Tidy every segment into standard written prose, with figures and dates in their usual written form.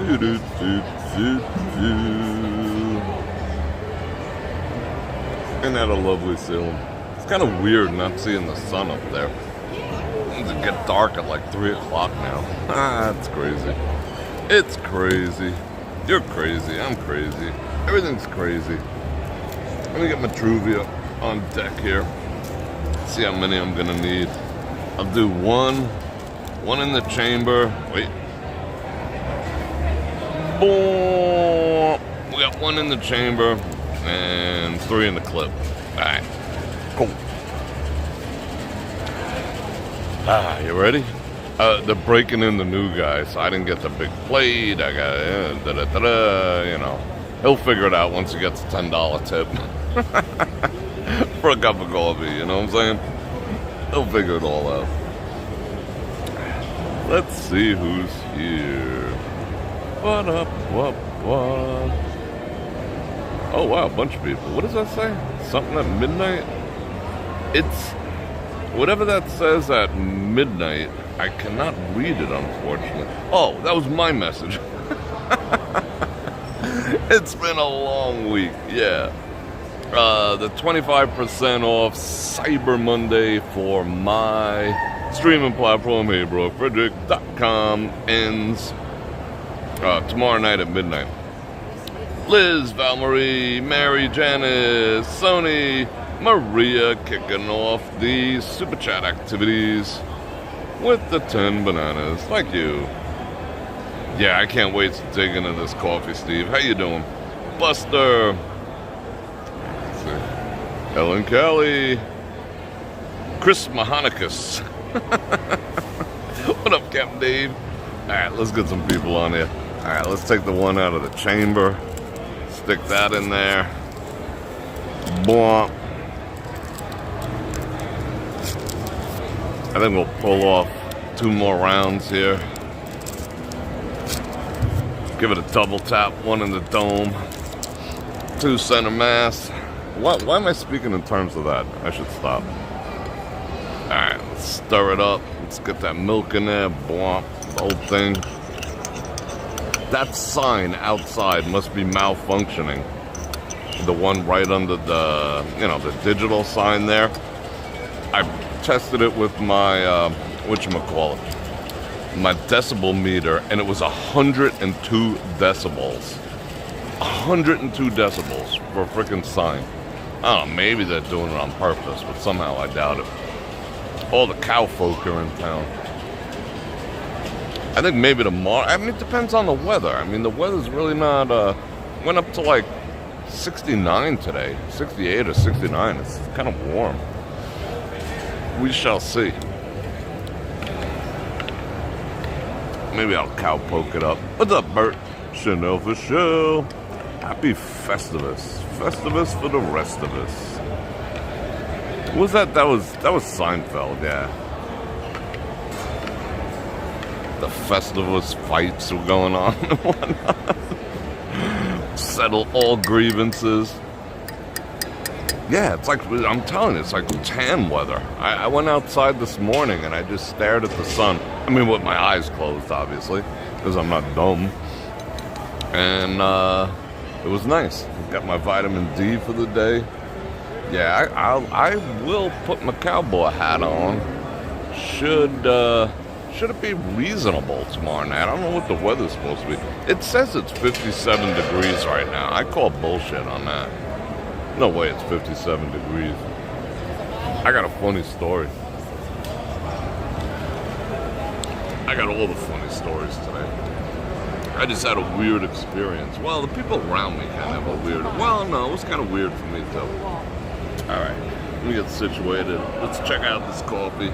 Isn't that a lovely ceiling? It's kind of weird not seeing the sun up there. It get dark at like 3 o'clock now. That's crazy. It's crazy. You're crazy. I'm crazy. Everything's crazy. Let me get my Truvia on deck here. See how many I'm gonna need. I'll do one in the chamber. Wait. Boom. We got one in the chamber and 3 in the clip. All right. Cool. You ready? They're breaking in the new guy, so I didn't get the big plate. I got, you know. He'll figure it out once he gets a $10 tip for a cup of coffee, you know what I'm saying? He'll figure it all out. Let's see who's here. What up, what? Oh, wow, a bunch of people. What does that say? Something at midnight? It's whatever that says at midnight. I cannot read it, unfortunately. Oh, that was my message. It's been a long week, yeah. The 25% off Cyber Monday for my streaming platform, BrorFredrik.com, ends tomorrow night at midnight. Liz, Val-Marie, Mary, Janice, Sony, Maria kicking off the Super Chat activities with the 10 bananas. Thank you. Yeah, I can't wait to dig into this coffee, Steve. How you doing? Buster. Let's see. Ellen Kelly. Chris Mahonicus. What up, Captain Dave? Alright, let's get some people on here. Alright, let's take the one out of the chamber. Stick that in there. Boom. I think we'll pull off 2 more rounds here. Give it a double tap, 1 in the dome, 2 center mass. Why am I speaking in terms of that? I should stop. Alright, let's stir it up. Let's get that milk in there. Bwomp, the whole thing. That sign outside must be malfunctioning. The one right under the, you know, the digital sign there. I tested it with my, whatchamacallit, my decibel meter, and it was 102 decibels. 102 decibels for a freaking sign. I don't know, maybe they're doing it on purpose, but somehow I doubt it. All the cow folk are in town. I think maybe tomorrow, I mean, it depends on the weather. I mean, the weather's really not, went up to like 69 today, 68 or 69. It's kind of warm. We shall see. Maybe I'll cow poke it up. What's up, Bert? Chanel for show. Happy Festivus. Festivus for the rest of us. What was that? That was Seinfeld, yeah. The Festivus fights were going on and whatnot. Settle all grievances. Yeah, it's like, I'm telling you, it's like tan weather. I went outside this morning and I just stared at the sun. I mean, with my eyes closed, obviously, because I'm not dumb. And it was nice. Got my vitamin D for the day. Yeah, I will put my cowboy hat on. Should it be reasonable tomorrow night? I don't know what the weather's supposed to be. It says it's 57 degrees right now. I call bullshit on that. No way it's 57 degrees. I got a funny story. I got all the funny stories today. I just had a weird experience. Well, the people around me kind of have a weird... Well, no, it was kind of weird for me, too. Alright, let me get situated. Let's check out this coffee.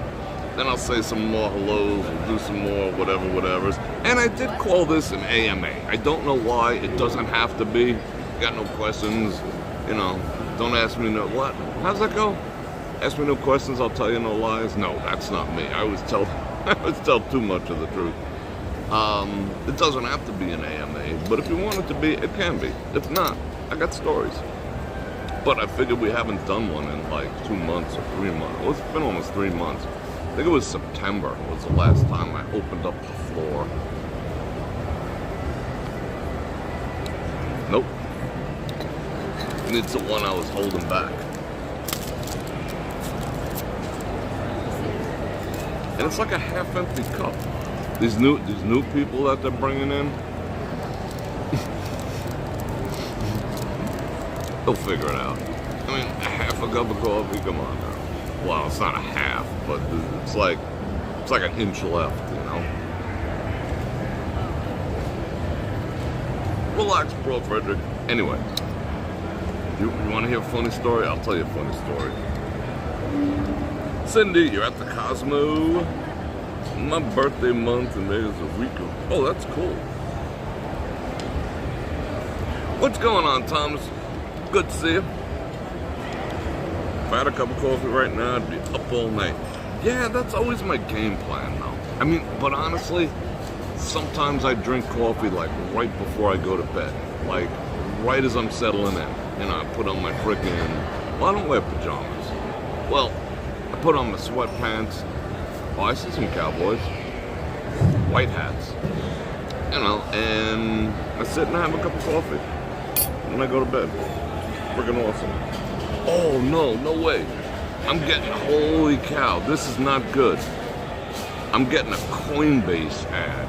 Then I'll say some more hellos. We'll do some more whatever's. And I did call this an AMA. I don't know why. It doesn't have to be. Got no questions. You know, don't ask me no... What? How's that go? Ask me no questions, I'll tell you no lies. No, that's not me. I always tell too much of the truth. It doesn't have to be an AMA, but if you want it to be, it can be. If not, I got stories. But I figured we haven't done one in like 2 months or 3 months. Well, it's been almost 3 months. I think it was September was the last time I opened up the floor. Nope. It's the one I was holding back. And it's like a half-empty cup. These new people that they're bringing in, they'll figure it out. I mean, a half a cup of coffee, come on now. Well, it's not a half, but it's like an inch left, you know? Relax, Bror Fredrik. Anyway, you want to hear a funny story? I'll tell you a funny story. Cindy, you're at the Cosmo. My birthday month, and there's a week of... Oh, that's cool. What's going on, Thomas? Good to see you. If I had a cup of coffee right now, I'd be up all night. Yeah, that's always my game plan, though. I mean, but honestly, sometimes I drink coffee, like, right before I go to bed. Like, right as I'm settling in. You know, I put on my frickin'... Well, I don't wear pajamas. Well, I put on my sweatpants. Oh, I see some cowboys. White hats. You know, and I sit and have a cup of coffee. And I go to bed. Freaking awesome. Oh, no way. I'm getting, holy cow, this is not good. I'm getting a Coinbase ad.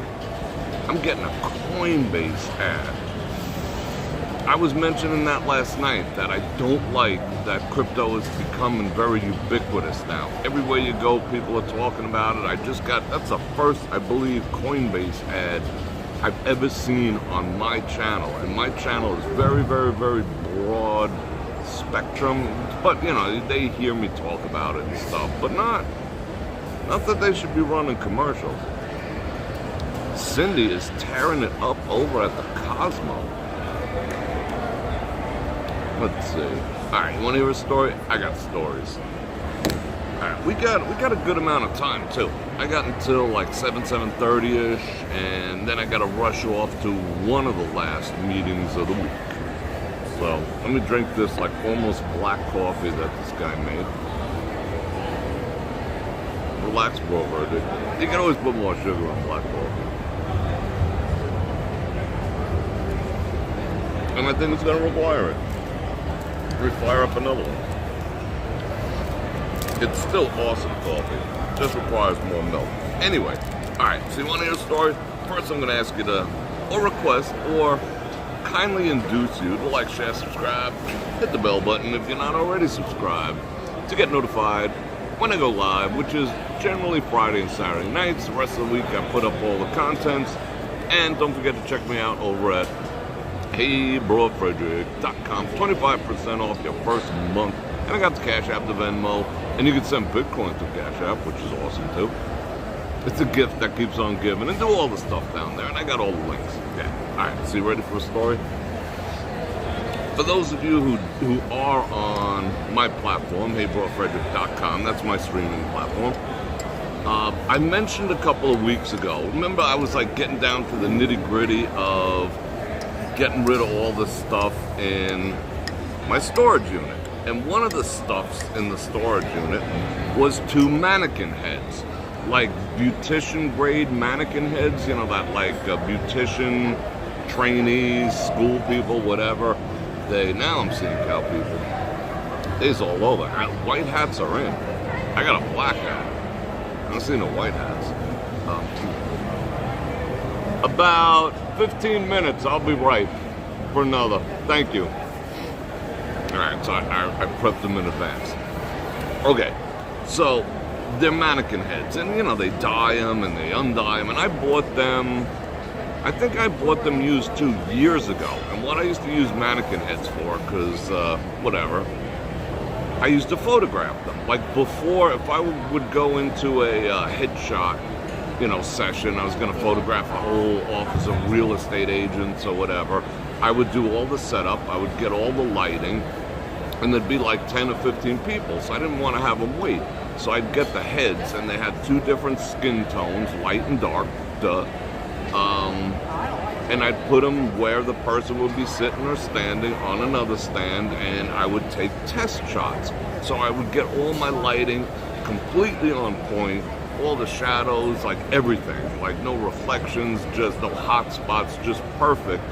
I was mentioning that last night, that I don't like that crypto is becoming very ubiquitous now. Everywhere you go, people are talking about it. That's the first, I believe, Coinbase ad I've ever seen on my channel. And my channel is very, very, very broad spectrum. But, you know, they hear me talk about it and stuff. But not that they should be running commercials. Cindy is tearing it up over at the Cosmo. Let's see. Alright, you want to hear a story? I got stories. Alright, we got a good amount of time, too. I got until like 7:30-ish, and then I got to rush off to one of the last meetings of the week. So, let me drink this like almost black coffee that this guy made. Relax, Bror Fredrik. You can always put more sugar on black coffee. And I think it's going to require it. Fire up another one. It's still awesome coffee. Just requires more milk. Anyway, alright, so you want to hear a story? First I'm going to ask you to, or request, or kindly induce you to like, share, subscribe, hit the bell button if you're not already subscribed, to get notified when I go live, which is generally Friday and Saturday nights. The rest of the week I put up all the contents. And don't forget to check me out over at HeyBrorFredrik.com. 25% off your first month. And I got the Cash App, the Venmo, and you can send Bitcoin to Cash App, which is awesome too. It's a gift that keeps on giving, and do all the stuff down there, and I got all the links. Yeah. Alright, so you ready for a story? For those of you who are on my platform, HeyBrorFredrik.com, that's my streaming platform. I mentioned a couple of weeks ago, remember I was like getting down to the nitty-gritty of getting rid of all the stuff in my storage unit. And one of the stuffs in the storage unit was 2 mannequin heads. Like beautician grade mannequin heads, you know, that like beautician trainees, school people, whatever. Now I'm seeing cow people. They's all over. White hats are in. I got a black hat. I don't see no white hats. About 15 minutes, I'll be right for another. Thank you. Alright, so I prepped them in advance. Okay, so they're mannequin heads, and you know, they dye them and they undye them, and I bought them, I think I bought them used 2 years ago. And what I used to use mannequin heads for, because, whatever, I used to photograph them. Like before, if I would go into a headshot, you know, session, I was going to photograph the whole office of real estate agents or whatever, I would do all the setup, I would get all the lighting, and there'd be like 10 or 15 people, so I didn't want to have them wait. So I'd get the heads, and they had 2 different skin tones, light and dark, and I'd put them where the person would be sitting or standing on another stand, and I would take test shots. So I would get all my lighting completely on point, all the shadows, like everything, like no reflections, just no hot spots, just perfect.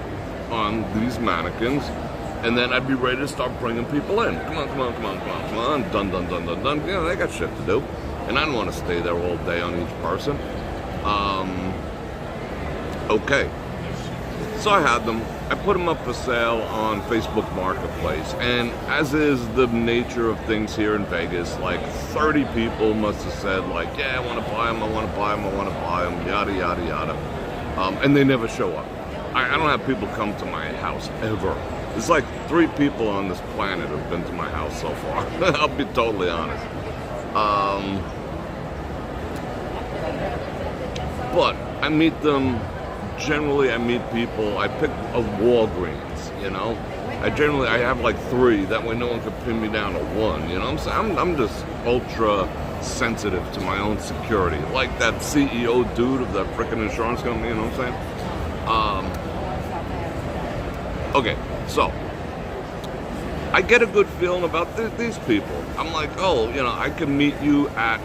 on these mannequins, and then I'd be ready to start bringing people in. Come on, done. You know, they got shit to do, and I don't want to stay there all day on each person. Okay, so I had them. I put them up for sale on Facebook Marketplace, and as is the nature of things here in Vegas, like 30 people must have said, like, yeah, I want to buy them, yada, yada, yada. And they never show up. I don't have people come to my house, ever. There's like 3 people on this planet who've been to my house so far. I'll be totally honest. But I meet them. Generally, I meet people. I pick a Walgreens, you know. I have like 3. That way, no one can pin me down to 1. You know what I'm saying? I'm just ultra sensitive to my own security, like that CEO dude of that frickin' insurance company. You know what I'm saying? Okay, so I get a good feeling about these people. I'm like, oh, you know, I can meet you at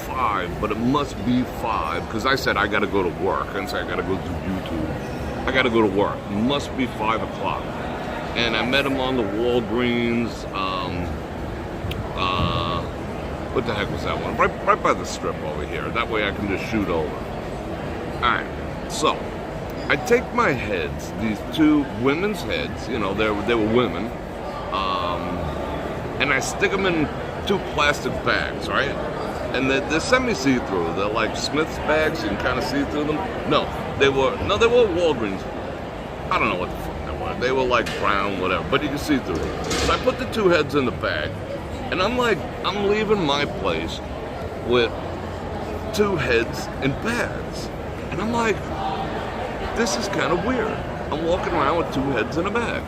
5, but it must be 5 because I said I got to go to work. And say I got to go to YouTube. I got to go to work. It must be 5 o'clock. And I met him on the Walgreens. What the heck was that one? Right by the strip over here. That way I can just shoot over. All right. So I take my heads, these 2 women's heads. You know, they were women. And I stick them in 2 plastic bags, right? And they're semi-see-through. They're like Smith's bags. You can kind of see through them. No, they were Walgreens. I don't know what the fuck they were. They were like brown, whatever. But you can see through them. So I put the 2 heads in the bag. And I'm like, I'm leaving my place with 2 heads in bags. And I'm like, this is kind of weird. I'm walking around with 2 heads in a bag.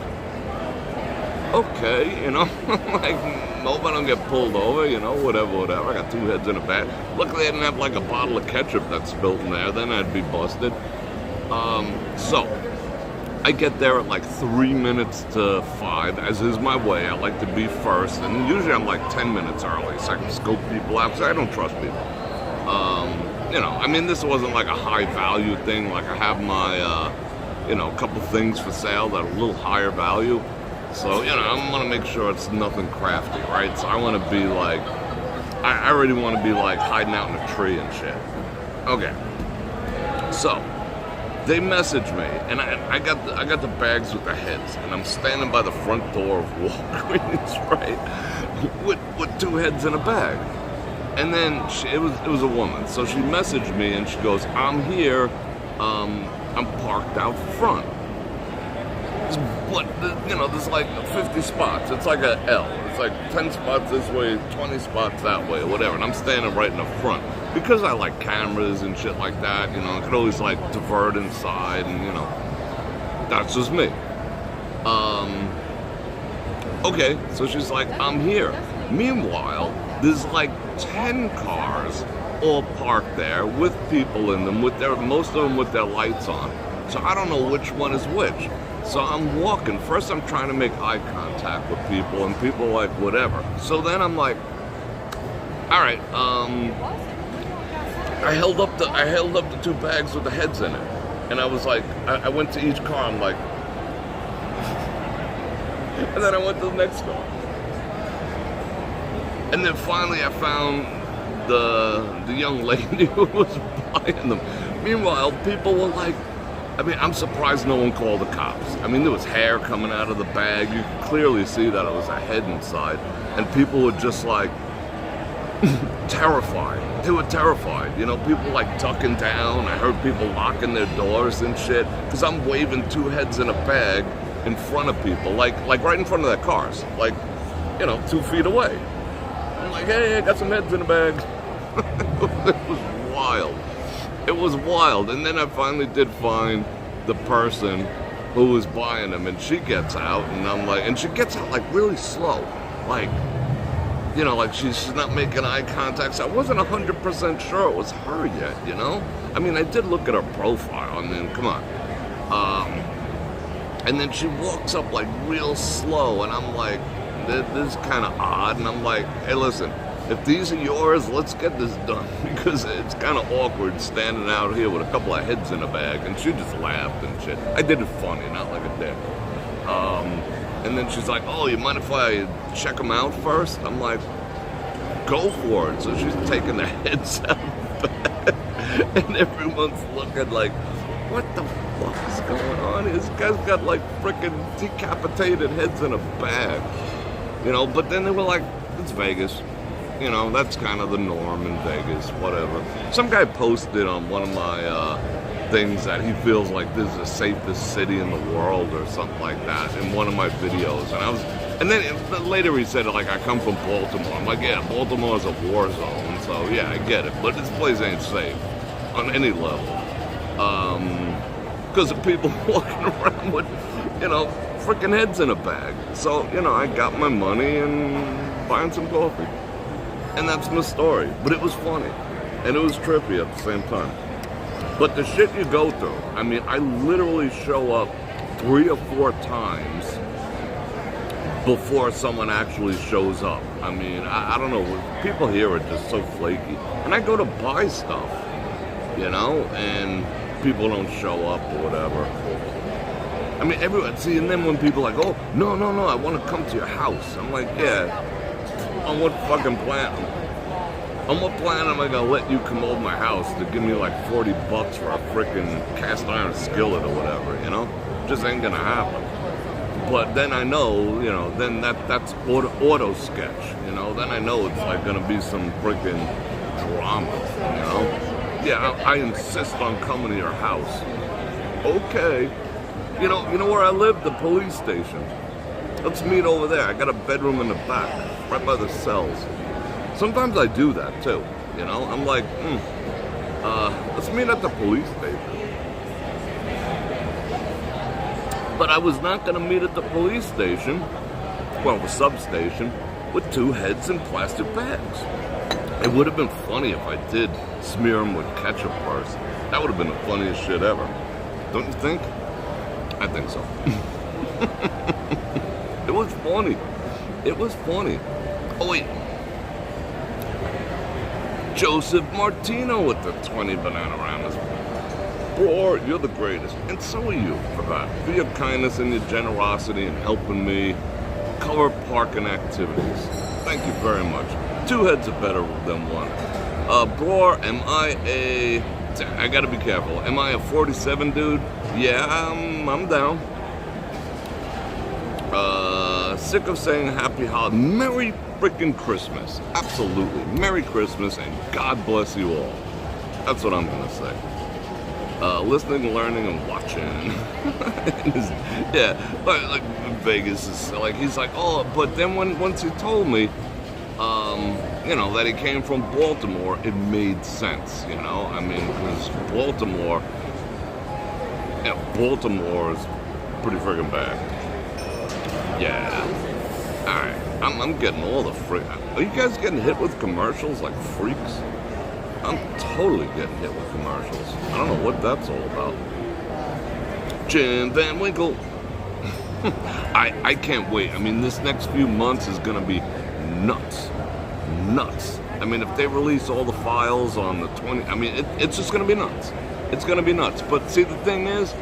Okay, you know, like, hope I don't get pulled over, you know, whatever. I got 2 heads in a bag. Luckily, I didn't have, like, a bottle of ketchup that's spilled in there. Then I'd be busted. So, I get there at, like, 3 minutes to 5, as is my way. I like to be first. And usually I'm, like, 10 minutes early, so I can scope people out, because I don't trust people. You know, I mean, this wasn't, like, a high-value thing. Like, I have my, you know, a couple things for sale that are a little higher value. So, you know, I want to make sure it's nothing crafty, right? So I want to be like, I already want to be like hiding out in a tree and shit. Okay. So, they message me, and I got the bags with the heads, and I'm standing by the front door of Walgreens, right? With 2 heads in a bag. And then it was a woman. So she messaged me, and she goes, I'm here, I'm parked out front. But, you know, there's like 50 spots. It's like a L. It's like 10 spots this way, 20 spots that way, or whatever. And I'm standing right in the front. Because I like cameras and shit like that, you know, I could always like divert inside and, you know, that's just me. Okay, so she's like, I'm here. Meanwhile, there's like 10 cars all parked there with people in them, most of them with their lights on. So I don't know which one is which. So I'm walking. First I'm trying to make eye contact with people, and people are like, whatever. So then I'm like, all right, I held up the 2 bags with the heads in it. And I was like, I went to each car, I'm like, and then I went to the next car. And then finally I found the young lady who was buying them. Meanwhile, people were like, I mean, I'm surprised no one called the cops. I mean, there was hair coming out of the bag. You could clearly see that it was a head inside. And people were just like, terrified. They were terrified. You know, people like tucking down. I heard people locking their doors and shit. Because I'm waving 2 heads in a bag in front of people. Like right in front of their cars. Like, you know, 2 feet away. I'm like, hey, I got some heads in a bag. It was wild. It was wild. And then I finally did find the person who was buying them, and she gets out, and I'm like, and she gets out like really slow, like, you know, like she's not making eye contact. So I wasn't 100% sure it was her yet, you know. I mean, I did look at her profile. I mean, come on. And then she walks up like real slow, and I'm like, this is kind of odd. And I'm like, hey, listen, if these are yours, let's get this done. Because it's kind of awkward standing out here with a couple of heads in a bag. And she just laughed and shit. I did it funny, not like a dick. And then she's like, oh, you mind if I check them out first? I'm like, go for it. So she's taking the heads out of the bag. And everyone's looking like, what the fuck is going on? This guy's got like freaking decapitated heads in a bag. You know, but then they were like, it's Vegas. You know, that's kind of the norm in Vegas, whatever. Some guy posted on one of my things that he feels like this is the safest city in the world or something like that in one of my videos. And then later he said, like, I come from Baltimore. I'm like, yeah, Baltimore's a war zone, so yeah, I get it. But this place ain't safe on any level. Because of people walking around with, you know, freaking heads in a bag. So, you know, I got my money and buying some coffee. And that's my story. But it was funny. And it was trippy at the same time. But the shit you go through, I mean, I literally show up 3 or 4 times before someone actually shows up. I mean, I don't know. People here are just so flaky. And I go to buy stuff, you know, and people don't show up or whatever. I mean, everyone, see, and then when people are like, oh, no, I want to come to your house. I'm like, yeah, on what fucking plan? On what plan am I going to let you come over my house to give me like $40 for a freaking cast iron skillet or whatever, you know? Just ain't going to happen. But then I know, you know, then that's auto sketch, you know? Then I know it's like going to be some freaking drama, you know? Yeah, I insist on coming to your house. Okay. You know where I live? The police station. Let's meet over there. I got a bedroom in the back, right by the cells. Sometimes I do that too, you know? I'm like, let's meet at the police station. But I was not gonna meet at the police station, well, the substation, with 2 heads in plastic bags. It would have been funny if I did smear them with ketchup first. That would have been the funniest shit ever. Don't you think? I think so. It was funny. It was funny. Oh, wait. Joseph Martino with the 20 Bananagramas. Bror, you're the greatest. And so are you for that. For your kindness and your generosity in helping me cover parking activities. Thank you very much. 2 heads are better than 1. Bror, am I gotta be careful. Am I a 47 dude? Yeah, I'm down. Sick of saying happy holiday. Merry freaking Christmas. Absolutely. Merry Christmas and God bless you all. That's what I'm gonna say. Listening, learning, and watching. Yeah, like Vegas is like, he's like, oh, but then once he told me, you know, that he came from Baltimore, it made sense, you know? I mean, because Baltimore is pretty friggin' bad. Yeah. Alright. I'm getting all the Are you guys getting hit with commercials like freaks? I'm totally getting hit with commercials. I don't know what that's all about. Jim Van Winkle. I can't wait. I mean, this next few months is gonna be nuts. I mean, if they release all the files on the 20, I mean, it's just gonna be nuts. It's gonna be nuts. But see, the thing is,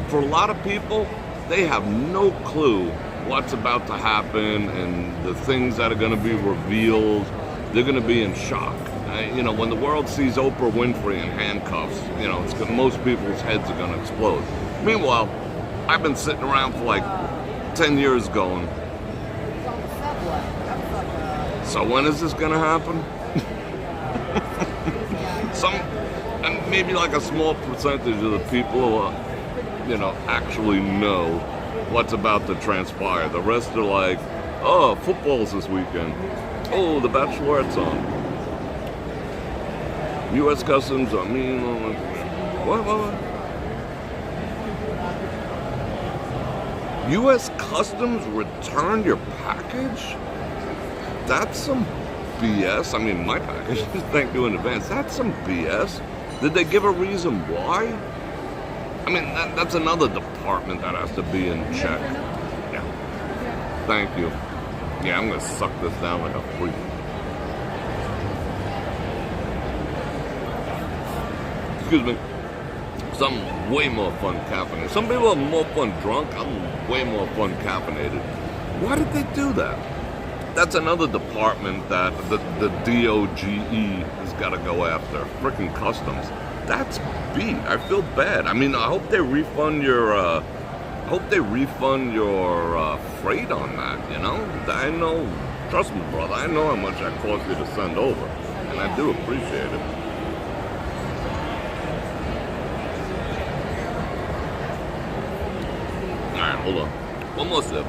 for a lot of people, they have no clue what's about to happen and the things that are gonna be revealed. They're gonna be in shock. You know, when the world sees Oprah Winfrey in handcuffs, you know, most people's heads are gonna explode. Meanwhile, I've been sitting around for like 10 years going, so when is this gonna happen? And maybe like a small percentage of the people who, you know, actually know what's about to transpire. The rest are like, oh, football's this weekend. Oh, the Bachelorette's on. U.S. Customs, I mean, what? U.S. Customs returned your package? That's some BS. I mean, my package, thank you in advance. That's some BS. Did they give a reason why? I mean, that's another department that has to be in check. Yeah. Thank you. Yeah, I'm going to suck this down like a freak. excuse me, so I'm way more fun caffeinated. Some people are more fun drunk. I'm way more fun caffeinated. Why did they do that? That's another department that the DOGE has got to go after. Frickin' customs. That's beat. I feel bad. I mean, I hope they refund your. Freight on that. You know, I know. Trust me, brother. I know how much that cost you to send over, and I do appreciate it. All right, hold on. One more sip.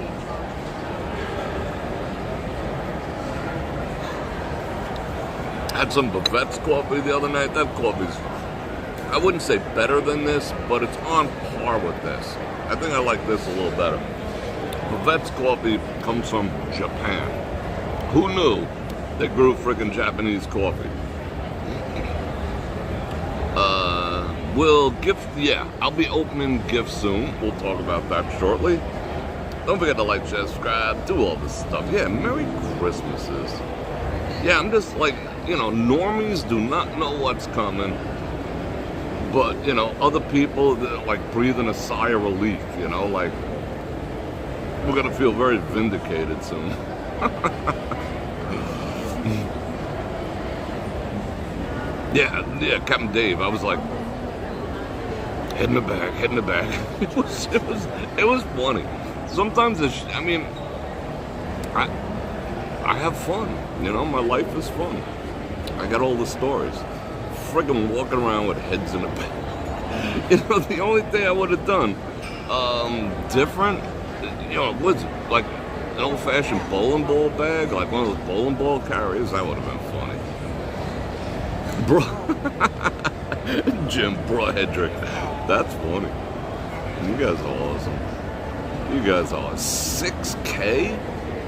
Had some Buffett's coffee the other night. That coffee's, I wouldn't say better than this, but it's on par with this. I think I like this a little better. Buffett's coffee comes from Japan. Who knew they grew freaking Japanese coffee? I'll be opening gifts soon. We'll talk about that shortly. Don't forget to like, share, subscribe, do all this stuff. Yeah, Merry Christmases. Yeah, I'm just like, normies do not know what's coming. But, other people, like, breathing a sigh of relief, like, we're going to feel very vindicated soon. Yeah, Captain Dave, I was like, head in the back. It was funny. Sometimes I have fun, my life is fun. I got all the stories. Friggin' walking around with heads in the back. The only thing I would have done, different, was like an old-fashioned bowling ball bag, like one of those bowling ball carriers. That would have been funny. Bro, Jim, Bror Fredrik. That's funny. You guys are awesome. You guys are 6K?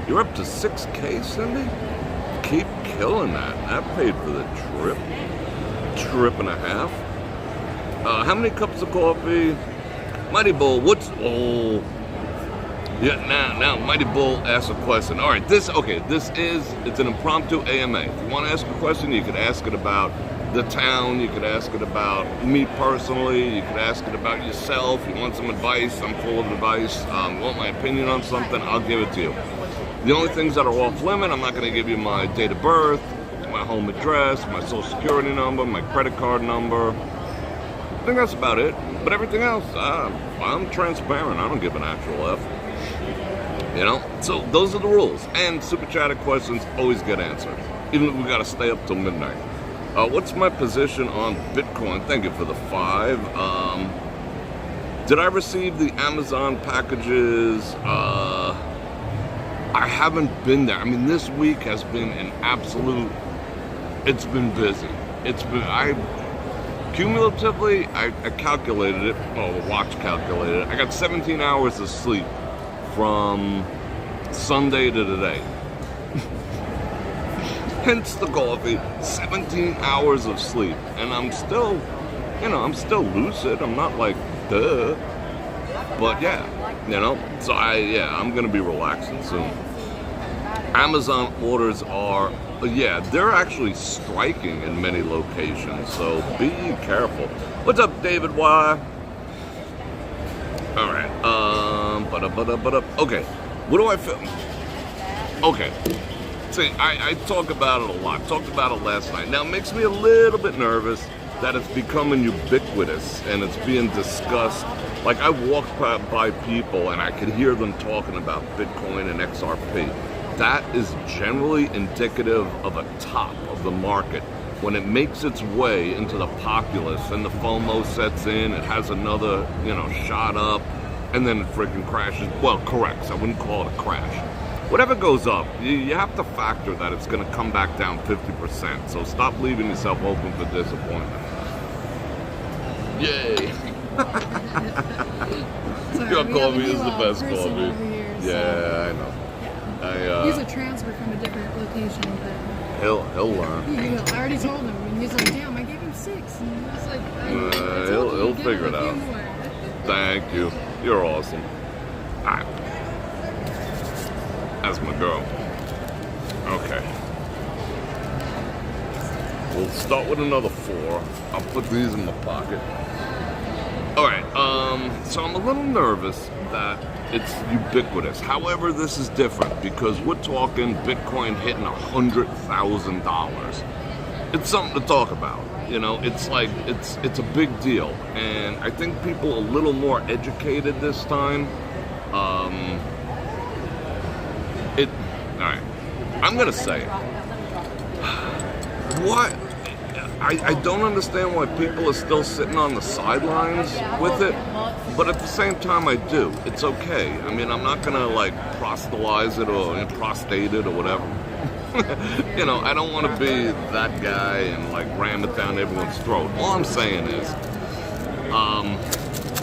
You're up to 6K, Cindy? Keep killing that. That paid for the trip and a half. How many cups of coffee? Mighty Bull, now Mighty Bull asks a question. All right, it's an impromptu AMA. If you want to ask a question, you could ask it about the town, you could ask it about me personally, you could ask it about yourself. You want some advice? I'm full of advice. You want my opinion on something? I'll give it to you. The only things that are off limit, I'm not going to give you my date of birth, my home address, my social security number, my credit card number. I think that's about it. But everything else, I'm transparent. I don't give an actual F. So those are the rules. And super chatted questions always get answered, even if we got to stay up till midnight. What's my position on Bitcoin? Thank you for the 5. Did I receive the Amazon packages? I haven't been there. I mean, this week has been it's been busy. Cumulatively, I calculated it, the watch calculated it. I got 17 hours of sleep from Sunday to today. Hence the coffee, 17 hours of sleep. And I'm still lucid. I'm not like, duh. But yeah, so I'm going to be relaxing soon. Amazon orders are, they're actually striking in many locations, so be careful. What's up, David Y? All right, okay, what do I feel? Okay, see, I talk about it a lot. Talked about it last night. Now, it makes me a little bit nervous that it's becoming ubiquitous and it's being discussed. Like, I walked by people and I could hear them talking about Bitcoin and XRP. That is generally indicative of a top of the market. When it makes its way into the populace and the FOMO sets in, it has another, shot up, and then it freaking crashes. Well, corrects. I wouldn't call it a crash. Whatever goes up, you have to factor that it's going to come back down 50%. So stop leaving yourself open for disappointment. Yay! Your coffee is the best coffee. Yeah, I know. He's a transfer from a different location, but he'll learn. I already told him, and he's like, "Damn, I gave him 6." And I was like, he'll figure it out. Thank you. You're awesome. All right. That's my girl. Okay. We'll start with another 4. I'll put these in my pocket. All right, so I'm a little nervous that it's ubiquitous. However, this is different because we're talking Bitcoin hitting $100,000. It's something to talk about. You know, it's like, it's a big deal. And I think people are a little more educated this time. All right, I'm gonna say it. What? I don't understand why people are still sitting on the sidelines with it, but at the same time I do. It's okay. I mean, I'm not gonna like proselytize it or prostate it or whatever. You know, I don't want to be that guy and like ram it down everyone's throat. All I'm saying is,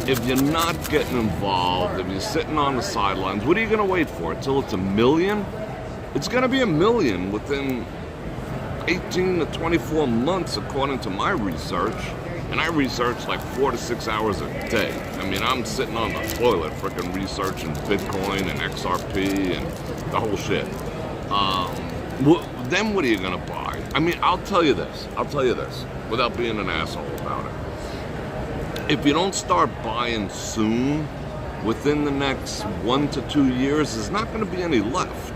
if you're not getting involved, if you're sitting on the sidelines, what are you gonna wait for? Until it's 1 million? It's gonna be 1 million within 18 to 24 months, according to my research, and I research like 4 to 6 hours a day. I mean, I'm sitting on the toilet freaking researching Bitcoin and XRP and the whole shit. Then what are you gonna buy? I mean, I'll tell you this, without being an asshole about it. If you don't start buying soon, within the next 1 to 2 years, there's not gonna be any left.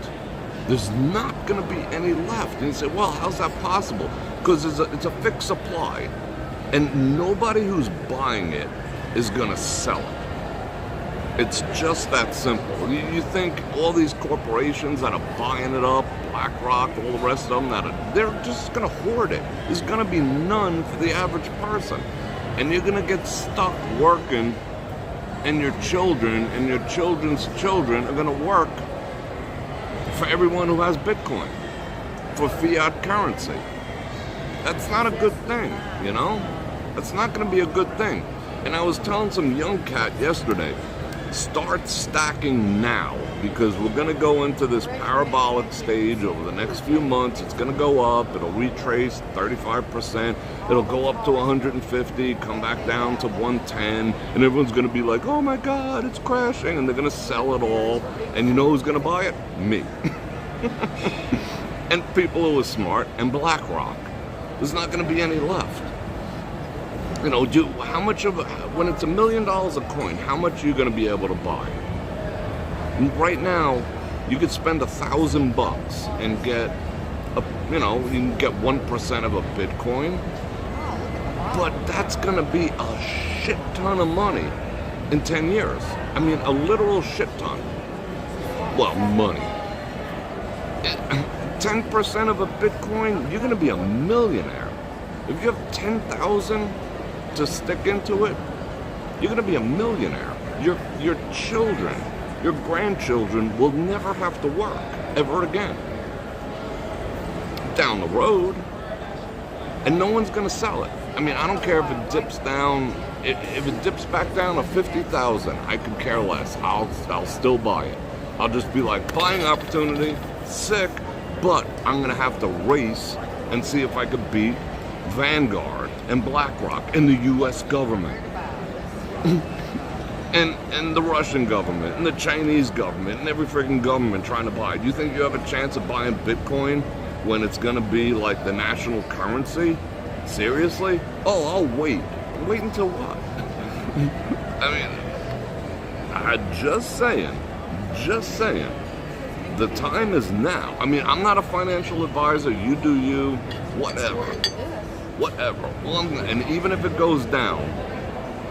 There's not going to be any left. And you say, well, how's that possible? Because it's a fixed supply. And nobody who's buying it is going to sell it. It's just that simple. You think all these corporations that are buying it up, BlackRock, all the rest of them, they're just going to hoard it. There's going to be none for the average person. And you're going to get stuck working, and your children and your children's children are going to work for everyone who has Bitcoin, for fiat currency. That's not a good thing, you know? That's not going to be a good thing. And I was telling some young cat yesterday, start stacking now, because we're going to go into this parabolic stage over the next few months. It's going to go up, it'll retrace 35%, it'll go up to 150, come back down to 110, and everyone's going to be like, oh my God, it's crashing, and they're going to sell it all. And you know who's going to buy it? Me. And people who are smart, and BlackRock. There's not going to be any left. You know, how much of, when it's $1 million a coin, how much are you going to be able to buy? And right now, you could spend $1,000 and get, you can get 1% of a Bitcoin, but that's going to be a shit ton of money in 10 years. I mean, a literal shit ton. Well, money. 10% of a Bitcoin, you're going to be a millionaire. If you have 10,000 to stick into it, you're going to be a millionaire. Your children, your grandchildren will never have to work ever again. Down the road, and no one's going to sell it. I mean, I don't care if it dips down, if it dips back down to 50,000, I could care less. I'll still buy it. I'll just be like, buying opportunity, sick, but I'm going to have to race and see if I could beat Vanguard and BlackRock and the U.S. government and the Russian government and the Chinese government and every freaking government trying to buy. Do you think you have a chance of buying Bitcoin when it's going to be like the national currency? Seriously? Oh, I'll wait. Wait until what? I mean, just saying. The time is now. I mean, I'm not a financial advisor. You do you. Whatever. Well, and even if it goes down,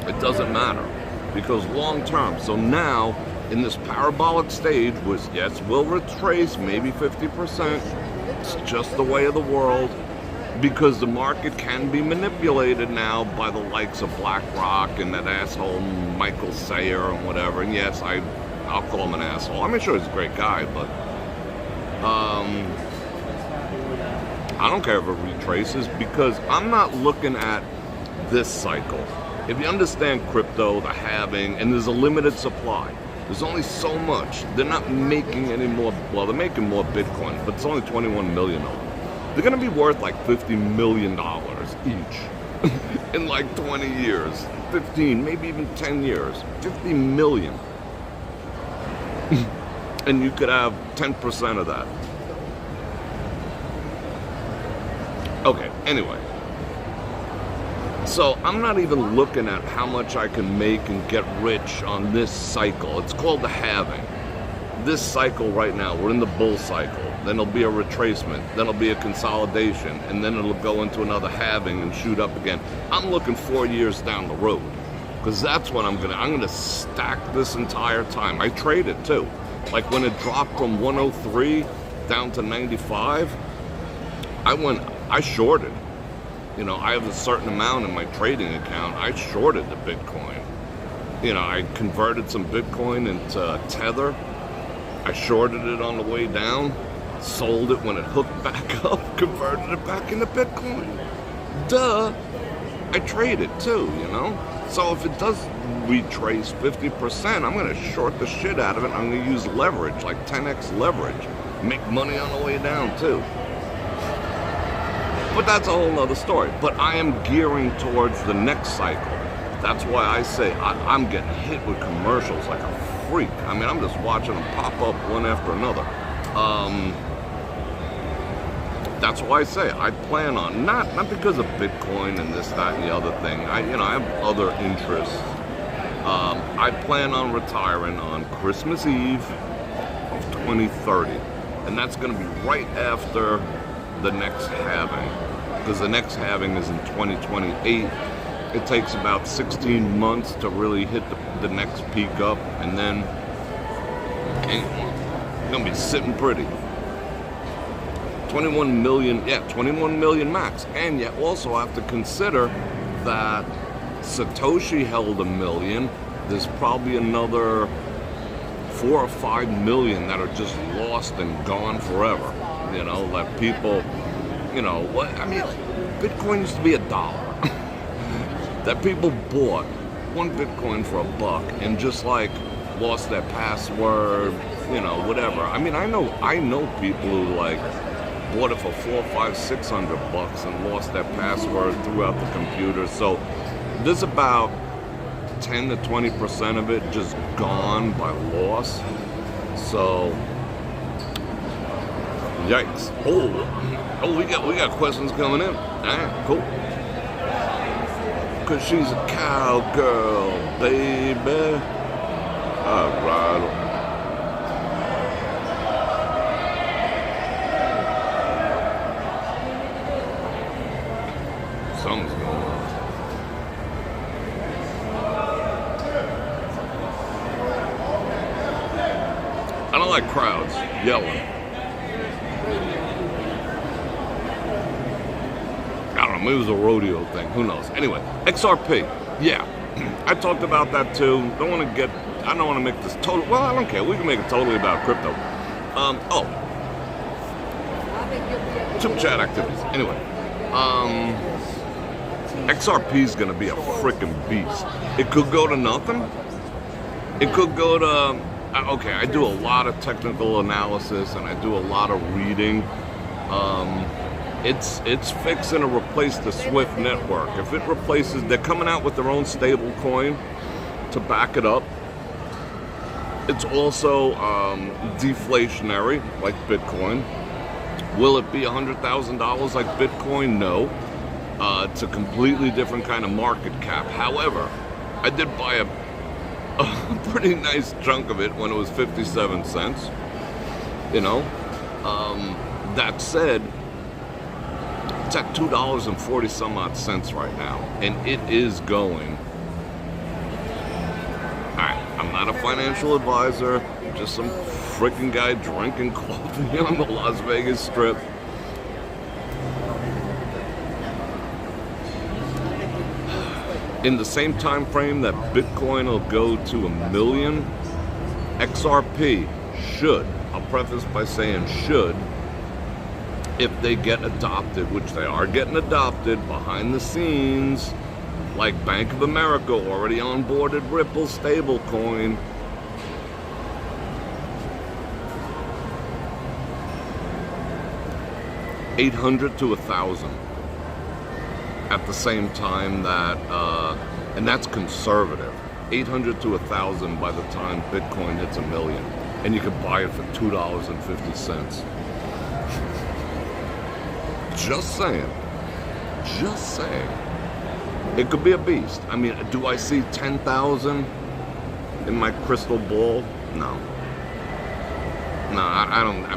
it doesn't matter, because long term. So now, in this parabolic stage, which yes, will retrace maybe 50%. It's just the way of the world, because the market can be manipulated now by the likes of BlackRock and that asshole Michael Sayer and whatever. And yes, I'll call him an asshole. I'm sure he's a great guy, but I don't care if it retraces, because I'm not looking at this cycle. If you understand crypto, the halving, and there's a limited supply. There's only so much. They're not making any more, well, they're making more Bitcoin, but it's only 21 million of them. They're gonna be worth like $50 million each in like 20 years, 15, maybe even 10 years, 50 million. And you could have 10% of that. Okay, anyway. So I'm not even looking at how much I can make and get rich on this cycle. It's called the halving. This cycle right now, we're in the bull cycle. Then there'll be a retracement. Then there'll be a consolidation. And then it'll go into another halving and shoot up again. I'm looking 4 years down the road. Because that's what I'm gonna stack this entire time. I trade it too. Like when it dropped from 103 down to 95, I shorted. You know, I have a certain amount in my trading account. I shorted the Bitcoin. You know, I converted some Bitcoin into Tether. I shorted it on the way down, sold it when it hooked back up, converted it back into Bitcoin. Duh. I trade it too, you know? So if it does retrace 50%, I'm going to short the shit out of it. I'm going to use leverage, like 10x leverage. Make money on the way down too. But that's a whole nother story. But I am gearing towards the next cycle. That's why I say I'm getting hit with commercials like a freak. I mean, I'm just watching them pop up one after another. That's why I say I plan on, not because of Bitcoin and this, that, and the other thing. I have other interests. I plan on retiring on Christmas Eve of 2030. And that's going to be right after the next halving, because the next halving is in 2028. It takes about 16 months to really hit the next peak up, and then it's gonna be sitting pretty. 21 million max. And you also have to consider that Satoshi held 1 million. There's probably another 4 or 5 million that are just lost and gone forever. You know, that people, you know, Bitcoin used to be $1. That people bought 1 Bitcoin for $1 and just like lost their password, you know, whatever. I mean, I know people who like bought it for $400, $500, $600 and lost their password throughout the computer. So there's about 10 to 20% of it just gone by loss. So yikes. Oh, we got questions coming in. All right, cool. Cause she's a cowgirl, baby. All right. Something's going on. I don't like crowds yelling. I don't know, maybe it was a rodeo thing, who knows. Anyway, XRP, yeah, I talked about that too. I don't want to make this total, well, I don't care, we can make it totally about crypto. Super chat activities, anyway. XRP is going to be a freaking beast. It could go to nothing. It could go to, okay, I do a lot of technical analysis and I do a lot of reading. It's fixing to replace the Swift network. If it replaces, they're coming out with their own stable coin to back it up. It's also deflationary, like Bitcoin. Will it be $100,000 like Bitcoin? No. It's a completely different kind of market cap. However, I did buy a pretty nice chunk of it when it was 57 cents. You know, that said, it's at $2.40 some odd cents right now, and it is going. Alright, I'm not a financial advisor, I'm just some freaking guy drinking coffee on the Las Vegas Strip. In the same time frame that Bitcoin will go to 1 million, XRP should, I'll preface by saying should, if they get adopted, which they are getting adopted behind the scenes, like Bank of America already onboarded Ripple stablecoin. $800 to $1,000 at the same time that, and that's conservative. $800 to $1,000 by the time Bitcoin hits 1 million, and you can buy it for $2.50. Just saying. just saying. It could be a beast. I mean, do I see 10,000 in my crystal ball? No. No, I don't. I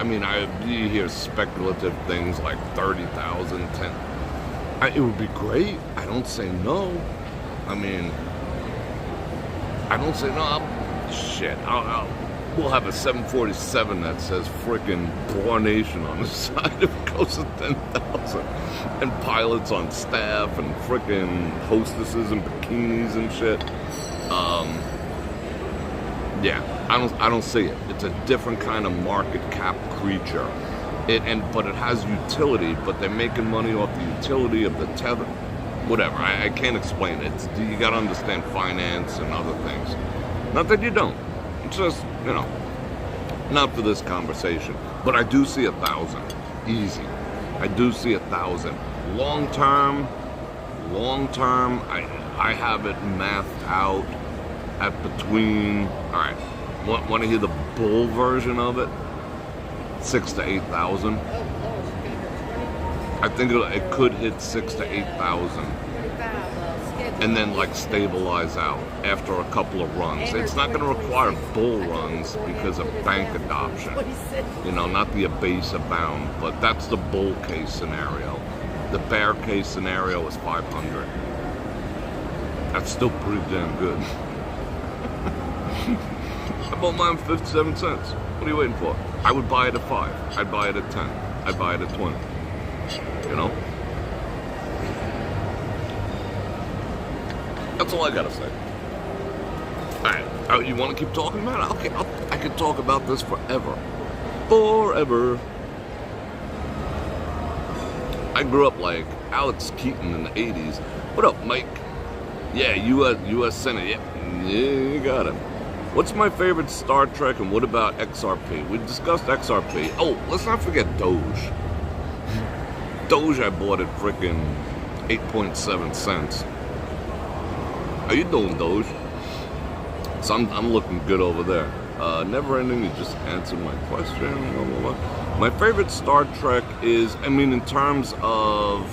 mean, you hear speculative things like 30,000, 10. It would be great. I don't say no. I mean, I don't say no. Shit. We'll have a 747 that says frickin' Bror Nation on the side if it goes to 10,000. And pilots on staff and frickin' hostesses in bikinis and shit. Yeah, I don't see it. It's a different kind of market cap creature. But it has utility, but they're making money off the utility of the tether. Whatever, I can't explain it. You gotta understand finance and other things. Not that you don't. It's just, not for this conversation. But I do see 1,000. Easy. I do see 1,000. Long term, I have it mathed out at between, all right, want to hear the bull version of it? 6,000 to 8,000. I think it could hit 6,000 to 8,000, and then like stabilize out after a couple of runs. It's not going to require bull runs because of bank adoption. Not the abase abound, but that's the bull case scenario. The bear case scenario is 500. That's still pretty damn good. I bought mine 57 cents. What are you waiting for? I would buy it at 5. I'd buy it at 10. I'd buy it at 20. That's all I gotta say. Alright, you want to keep talking about it? Okay, I could talk about this forever. Forever. I grew up like Alex Keaton in the 80s. What up, Mike? Yeah, U.S. Senate. Yeah, you got it. What's my favorite Star Trek, and what about XRP? We discussed XRP. Oh, let's not forget Doge. Doge I bought at frickin' 8.7 cents. How you doing, Doge? So I'm looking good over there. Never ending, you just answered my question. Blah, blah, blah. My favorite Star Trek is, in terms of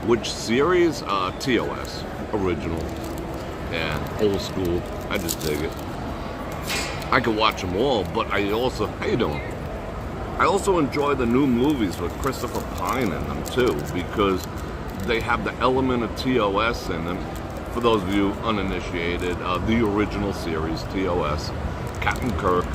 which series? TOS. Original. Yeah, old school. I just dig it. I could watch them all, but how you doing? I also enjoy the new movies with Christopher Pine in them too, because they have the element of TOS in them. For those of you uninitiated, the original series, TOS, Captain Kirk.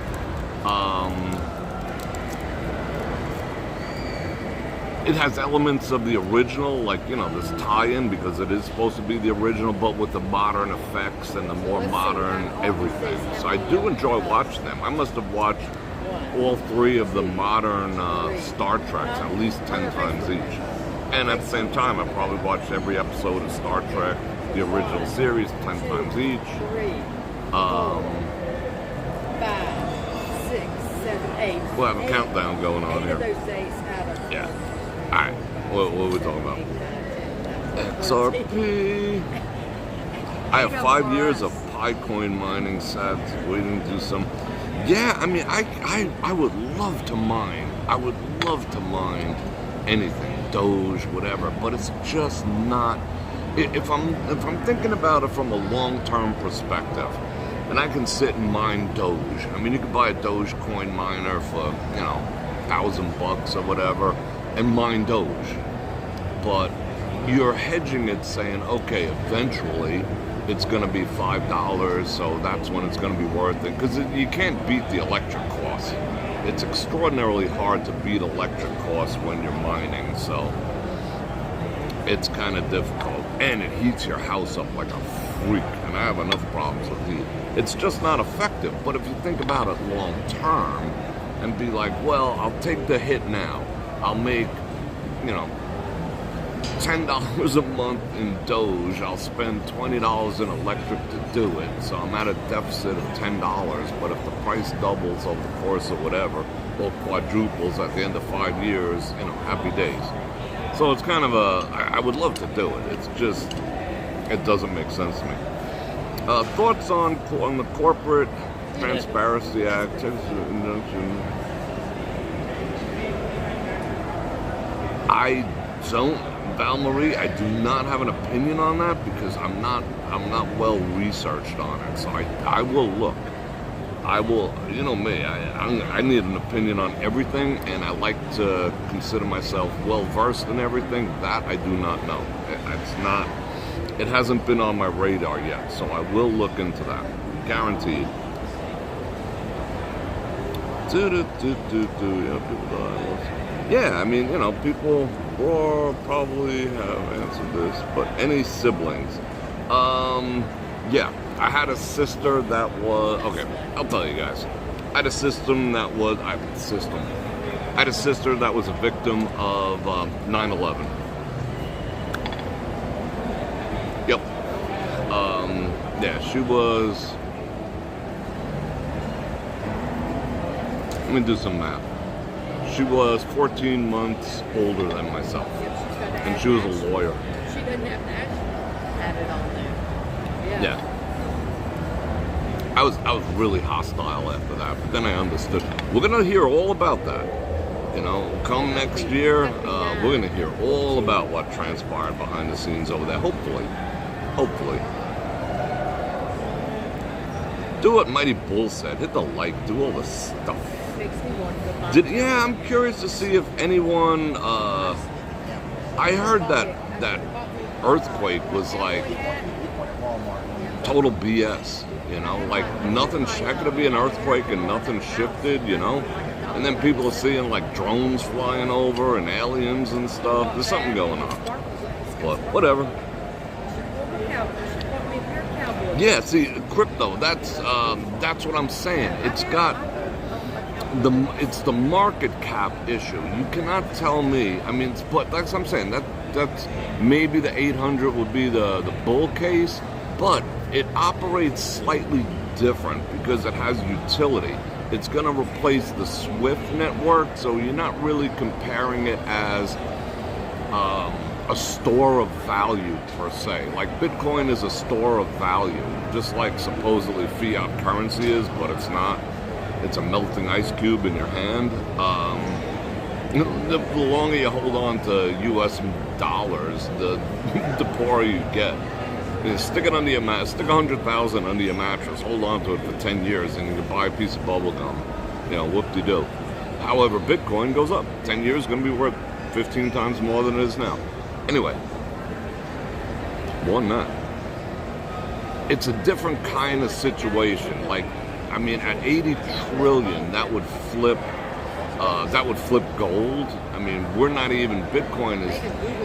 It has elements of the original, like, this tie-in, because it is supposed to be the original, but with the modern effects and the more modern everything. So I do enjoy watching them. I must have watched all 3 of the modern Star Treks at least 10 times each. And at the same time, I probably watched every episode of Star Trek, the original series, 10 times each. 5, 6, 7, 8. We'll have a countdown going on here. Yeah. Alright, what are we talking about? XRP. I have 5 years of Picoin mining sats waiting to do some. Yeah, I would love to mine. I would love to mine anything, Doge, whatever, but it's just not. If I'm thinking about it from a long-term perspective, and I can sit and mine Doge. You could buy a Dogecoin miner for, $1,000 or whatever, and mine Doge. But you're hedging it saying, okay, eventually it's going to be $5, so that's when it's going to be worth it. Because you can't beat the electric costs. It's extraordinarily hard to beat electric costs when you're mining, so it's kind of difficult. And it heats your house up like a freak, and I have enough problems with heat. It's just not effective. But if you think about it long term and be like, well, I'll take the hit now. I'll make, $10 a month in Doge. I'll spend $20 in electric to do it. So I'm at a deficit of $10. But if the price doubles over the course of whatever, or quadruples at the end of 5 years, happy days. So it's kind of I would love to do it. It's just, it doesn't make sense to me. Thoughts on the Corporate Transparency Act? I don't Val-Marie, I do not have an opinion on that because I'm not well researched on it. So I will look. I will, you know me, I need an opinion on everything, and I like to consider myself well versed in everything. That I do not know. It hasn't been on my radar yet, so I will look into that. Guaranteed. Yeah, I mean, you know, people probably have answered this, but any siblings? Yeah, I had a sister that was, okay, I'll tell you guys. I had a sister that was a victim of 9/11. Yep. Yeah, she was, let me do some math. She was 14 months older than myself, and she was a lawyer. She doesn't have that. Have it on there. Yeah. I was really hostile after that, but then I understood. We're gonna hear all about that. You know, come next year, we're gonna hear all about what transpired behind the scenes over there. Hopefully. Do what Mighty Bull said. Hit the like. Do all the stuff. Makes me want to go. Yeah, I'm curious to see if anyone. I heard that earthquake was like total BS. You know, like nothing. How could it be an earthquake and nothing shifted? You know, and then people are seeing like drones flying over and aliens and stuff. There's something going on. But whatever. Yeah, see, crypto. That's what I'm saying. It's the market cap issue. You cannot tell me. I mean, but that's what I'm saying. That's maybe the 800 would be the bull case, but it operates slightly different because it has utility. It's going to replace the Swift network, so you're not really comparing it as a store of value per se. Like Bitcoin is a store of value, just like supposedly fiat currency is, but it's not. It's a melting ice cube in your hand. The longer you hold on to U.S. dollars, the poorer you get. Stick it under your stick 100,000 under your mattress, hold on to it for 10 years, and you can buy a piece of bubble gum. You know, whoop-de-doo. However, Bitcoin goes up. 10 years is going to be worth 15 times more than it is now. Anyway, more than that. It's a different kind of situation. Like, I mean, at 80 trillion, that would flip gold. I mean, we're not even, Bitcoin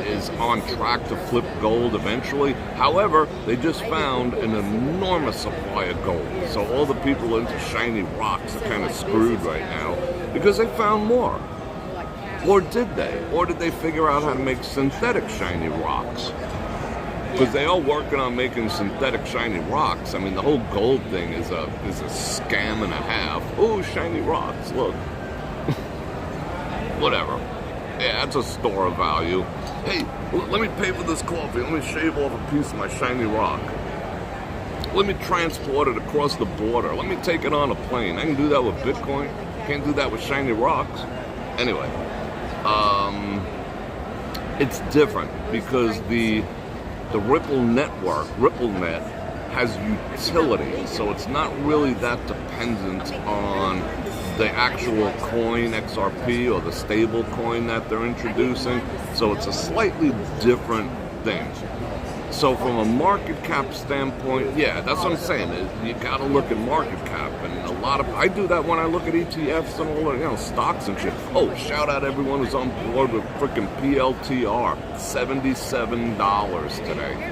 is on track to flip gold eventually. However, they just found an enormous supply of gold. So all the people into shiny rocks are kind of screwed right now because they found more. Or did they? Or did they figure out how to make synthetic shiny rocks? Because they are working on making synthetic shiny rocks. I mean, the whole gold thing is a scam and a half. Oh, shiny rocks, look. Whatever. Yeah, that's a store of value. Hey, let me pay for this coffee. Let me shave off a piece of my shiny rock. Let me transport it across the border. Let me take it on a plane. I can do that with Bitcoin. Can't do that with shiny rocks. Anyway, it's different because the Ripple network, RippleNet, has utility, so it's not really that dependent on the actual coin XRP or the stable coin that they're introducing. So it's a slightly different thing. So from a market cap standpoint, yeah, that's what I'm saying. You got to look at market cap, and I do that when I look at ETFs and all the stocks and shit. Oh, shout out everyone who's on board with freaking PLTR, $77 today.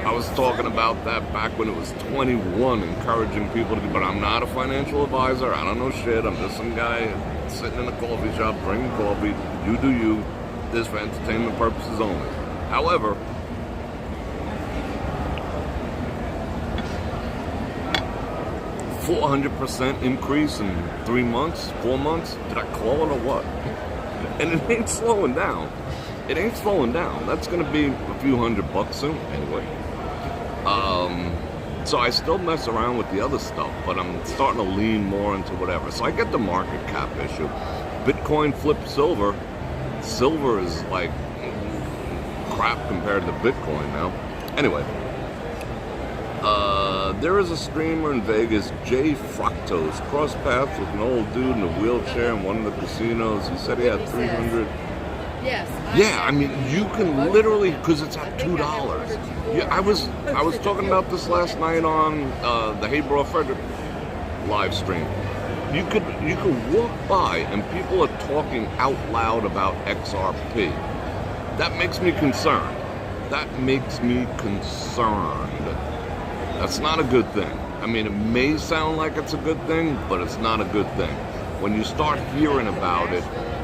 I was talking about that back when it was 21, encouraging people to do, but I'm not a financial advisor. I don't know shit. I'm just some guy sitting in a coffee shop drinking coffee. You do you. This for entertainment purposes only. However, $400% increase in 3 months, 4 months. Did I call it or what? And it ain't slowing down. It ain't slowing down. That's going to be a few $100 soon anyway. So I still mess around with the other stuff, but I'm starting to lean more into whatever. So I get the market cap issue. Bitcoin flipped silver. Silver is like crap compared to Bitcoin now. Anyway, there is a streamer in Vegas, Jay Fructose, crossed paths with an old dude in a wheelchair in one of the casinos. He said he had 300. Yes. Yeah, I mean, you can literally, because it's at $2. Yeah, I was talking about this last night on the Hey Bror Fredrik live stream. You could walk by and people are talking out loud about XRP. That makes me concerned. That's not a good thing. I mean, it may sound like it's a good thing, but it's not a good thing. When you start hearing about it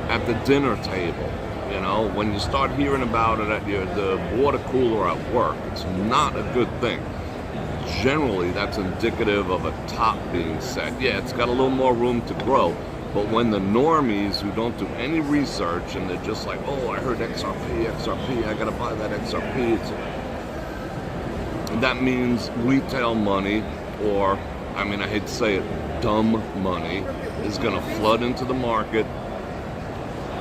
at the dinner table, you know, when you start hearing about it at the water cooler at work, it's not a good thing. Generally, that's indicative of a top being set. Yeah, it's got a little more room to grow, but when the normies who don't do any research and they're just like, oh, I heard XRP, I gotta buy that XRP, that means retail money, or, I mean, I hate to say it, dumb money, is gonna flood into the market.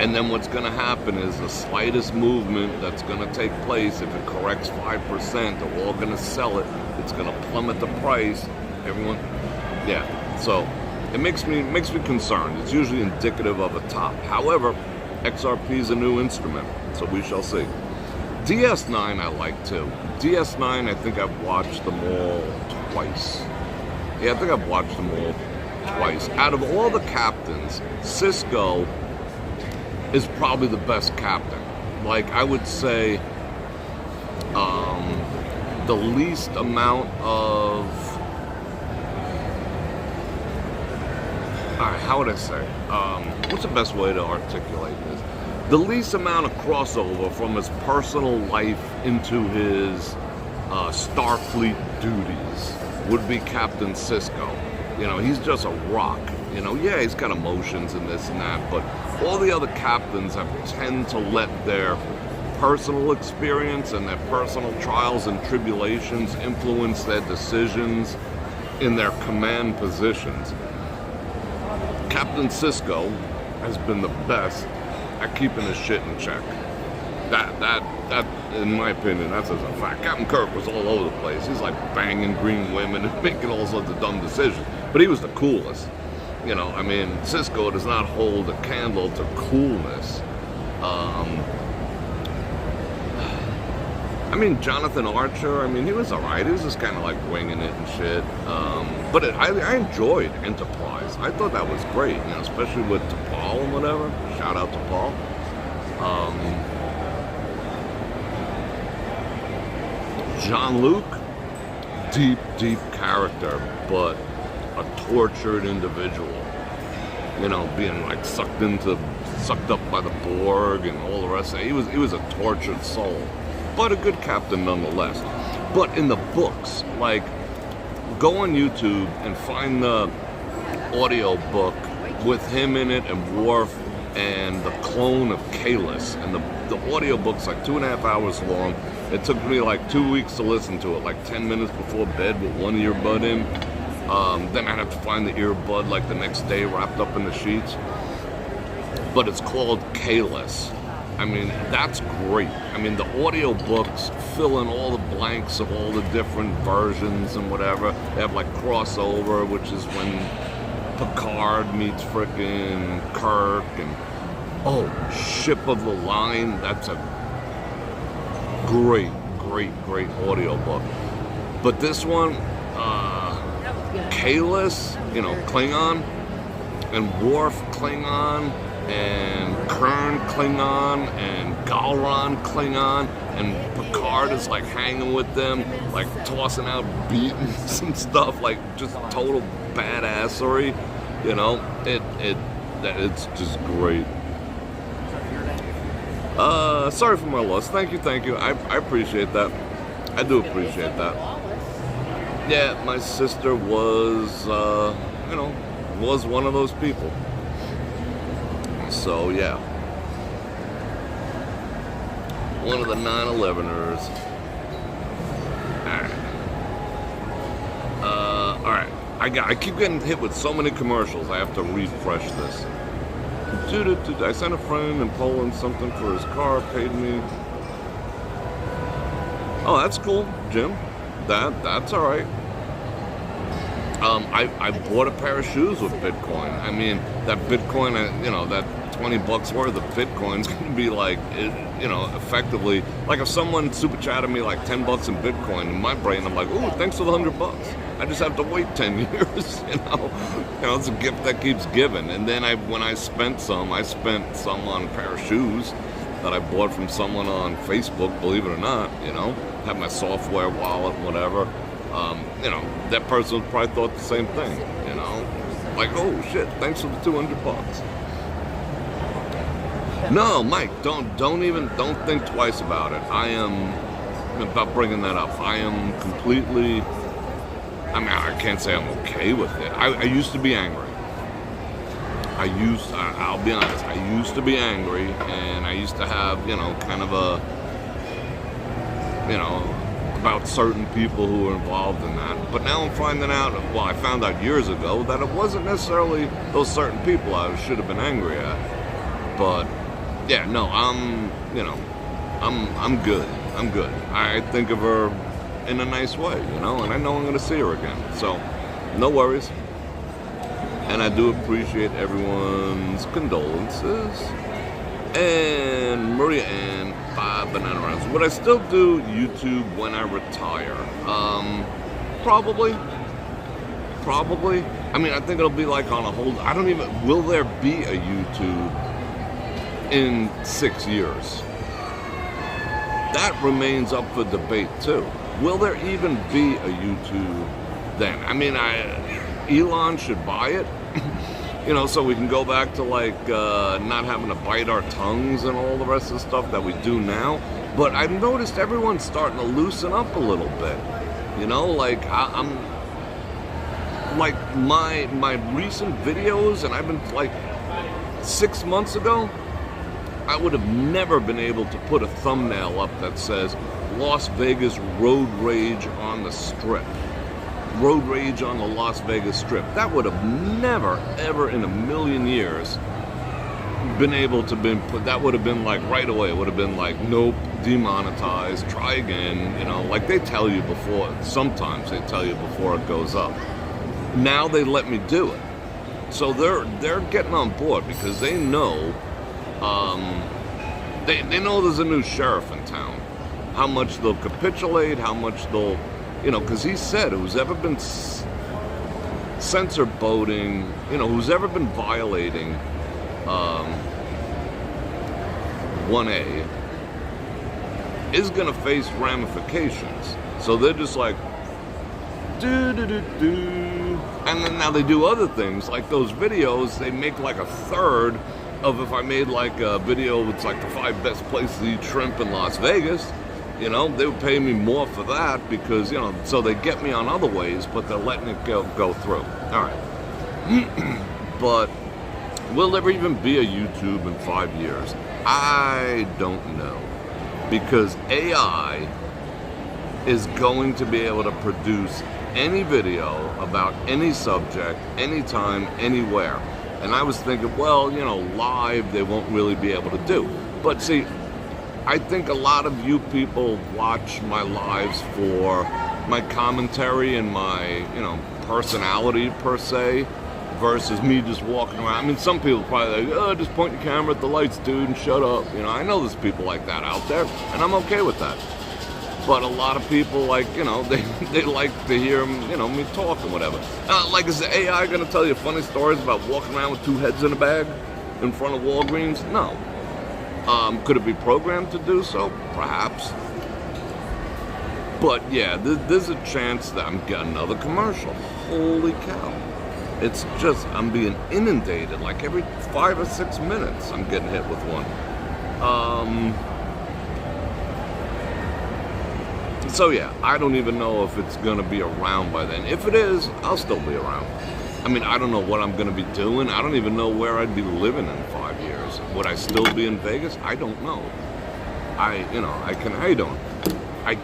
And then what's going to happen is the slightest movement that's going to take place, if it corrects 5%, they're all going to sell it. It's going to plummet the price. Everyone, yeah. So it makes me concerned. It's usually indicative of a top. However, XRP is a new instrument, so we shall see. DS9 I like too. DS9, I think I've watched them all twice. Yeah, I think I've watched them all twice. Out of all the captains, Cisco is probably the best captain. Like, I would say the least amount of how would I say, what's the best way to articulate this? The least amount of crossover from his personal life into his Starfleet duties would be Captain Cisco. You know, he's just a rock. You know, yeah, he's got emotions and this and that, but all the other captains tend to let their personal experience and their personal trials and tribulations influence their decisions in their command positions. Captain Cisco has been the best at keeping his shit in check. That, in my opinion, that's as a fact. Captain Kirk was all over the place. He's like banging green women and making all sorts of dumb decisions, but he was the coolest. You know, I mean, Cisco does not hold a candle to coolness. I mean, Jonathan Archer, I mean, he was alright. He was just kind of like winging it and shit. But I enjoyed Enterprise. I thought that was great, you know, especially with T'Pol and whatever. Shout out to Paul. Jean-Luc, deep character, but a tortured individual, you know, being like sucked up by the Borg and all the rest of it. He was a tortured soul, but a good captain nonetheless. But in the books, like, go on YouTube and find the audio book with him in it and Worf and the clone of Kahless, and the audio book's like 2.5 hours long. It took me like 2 weeks to listen to it, like 10 minutes before bed with one earbud in. Then I'd have to find the earbud like the next day wrapped up in the sheets. But it's called Kahless. I mean, that's great. I mean, the audio books fill in all the blanks of all the different versions and whatever. They have like crossover, which is when Picard meets frickin' Kirk, and Ship of the Line. That's a great audio book. But this one, Kahless, you know, Klingon, and Worf Klingon, and Kern Klingon, and Galran Klingon, and Picard is like hanging with them, like tossing out beatings and stuff, like just total badassery, you know. It's just great. Sorry for my loss. Thank you. I appreciate that. I do appreciate that. Yeah, my sister was, was one of those people. So, yeah. One of the 9/11ers. Alright. I keep getting hit with so many commercials, I have to refresh this. I sent a friend in Poland something for his car, paid me Oh, that's cool, Jim. That's all right. I bought a pair of shoes with Bitcoin. I mean, that Bitcoin, that $20 worth of Bitcoin is going to be like, effectively, like if someone super chatted me like $10 in Bitcoin, in my brain, I'm like, ooh, thanks for the $100. I just have to wait 10 years, it's a gift that keeps giving. And then when I spent some on a pair of shoes that I bought from someone on Facebook, believe it or not, have my software wallet, whatever. That person probably thought the same thing, like, oh shit, thanks for the $200. No, Mike, don't think twice about it. About bringing that up. I am completely, I can't say I'm okay with it. I used to be angry. I'll be honest, I used to be angry, and I used to have, kind of about certain people who were involved in that. But now I'm finding out, I found out years ago that it wasn't necessarily those certain people I should have been angry at. But yeah, no, I'm good. I'm good. I think of her in a nice way, and I know I'm going to see her again. So, no worries. And I do appreciate everyone's condolences. And Maria Ann, 5 banana rounds. Would I still do YouTube when I retire? Probably. I mean, I think it'll be like on a whole, will there be a YouTube in 6 years? That remains up for debate too. Will there even be a YouTube then? I mean, Elon should buy it, so we can go back to like not having to bite our tongues and all the rest of the stuff that we do now. But I've noticed everyone's starting to loosen up a little bit. Like I'm like my recent videos, and I've been like 6 months ago, I would have never been able to put a thumbnail up that says Las Vegas road rage on the Strip. Road rage on the Las Vegas Strip. That would have never, ever in a million years been able to be put. That would have been like right away. It would have been like, nope, demonetized, try again. Like they tell you before, sometimes they tell you before it goes up. Now they let me do it. So they're getting on board because they know, they know there's a new sheriff in town. How much they'll capitulate, how much they'll, because he said who's ever been censor boating, who's ever been violating 1A is going to face ramifications. So they're just like, do. And then now they do other things, like those videos, they make like a third of if I made like a video with like the 5 best places to eat shrimp in Las Vegas. They would pay me more for that because, so they get me on other ways, but they're letting it go through. All right. But will there even be a YouTube in 5 years? I don't know. Because AI is going to be able to produce any video about any subject, anytime, anywhere. And I was thinking, well, live they won't really be able to do. But see, I think a lot of you people watch my lives for my commentary and my, personality per se, versus me just walking around. I mean, some people probably like, oh, just point your camera at the lights, dude, and shut up. I know there's people like that out there, and I'm okay with that. But a lot of people, like, they like to hear, me talk and whatever. Like, is the AI going to tell you funny stories about walking around with 2 heads in a bag in front of Walgreens? No. Could it be programmed to do so? Perhaps. But yeah, there's a chance that I'm getting another commercial. Holy cow. It's just, I'm being inundated. Like every 5 or 6 minutes, I'm getting hit with one. So yeah, I don't even know if it's going to be around by then. If it is, I'll still be around. I mean, I don't know what I'm going to be doing. I don't even know where I'd be living in 5 years. Would I still be in Vegas? I don't know. I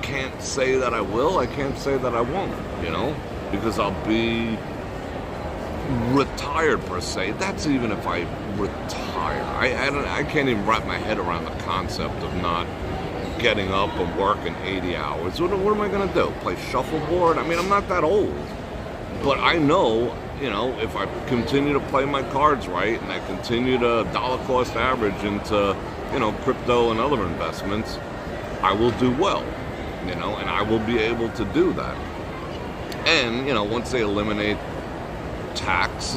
can't say that I will. I can't say that I won't, because I'll be retired per se. That's even if I retire. I can't even wrap my head around the concept of not getting up and working 80 hours. What am I going to do? Play shuffleboard? I mean, I'm not that old. But I know, if I continue to play my cards right and I continue to dollar cost average into, crypto and other investments, I will do well, and I will be able to do that. And, once they eliminate tax,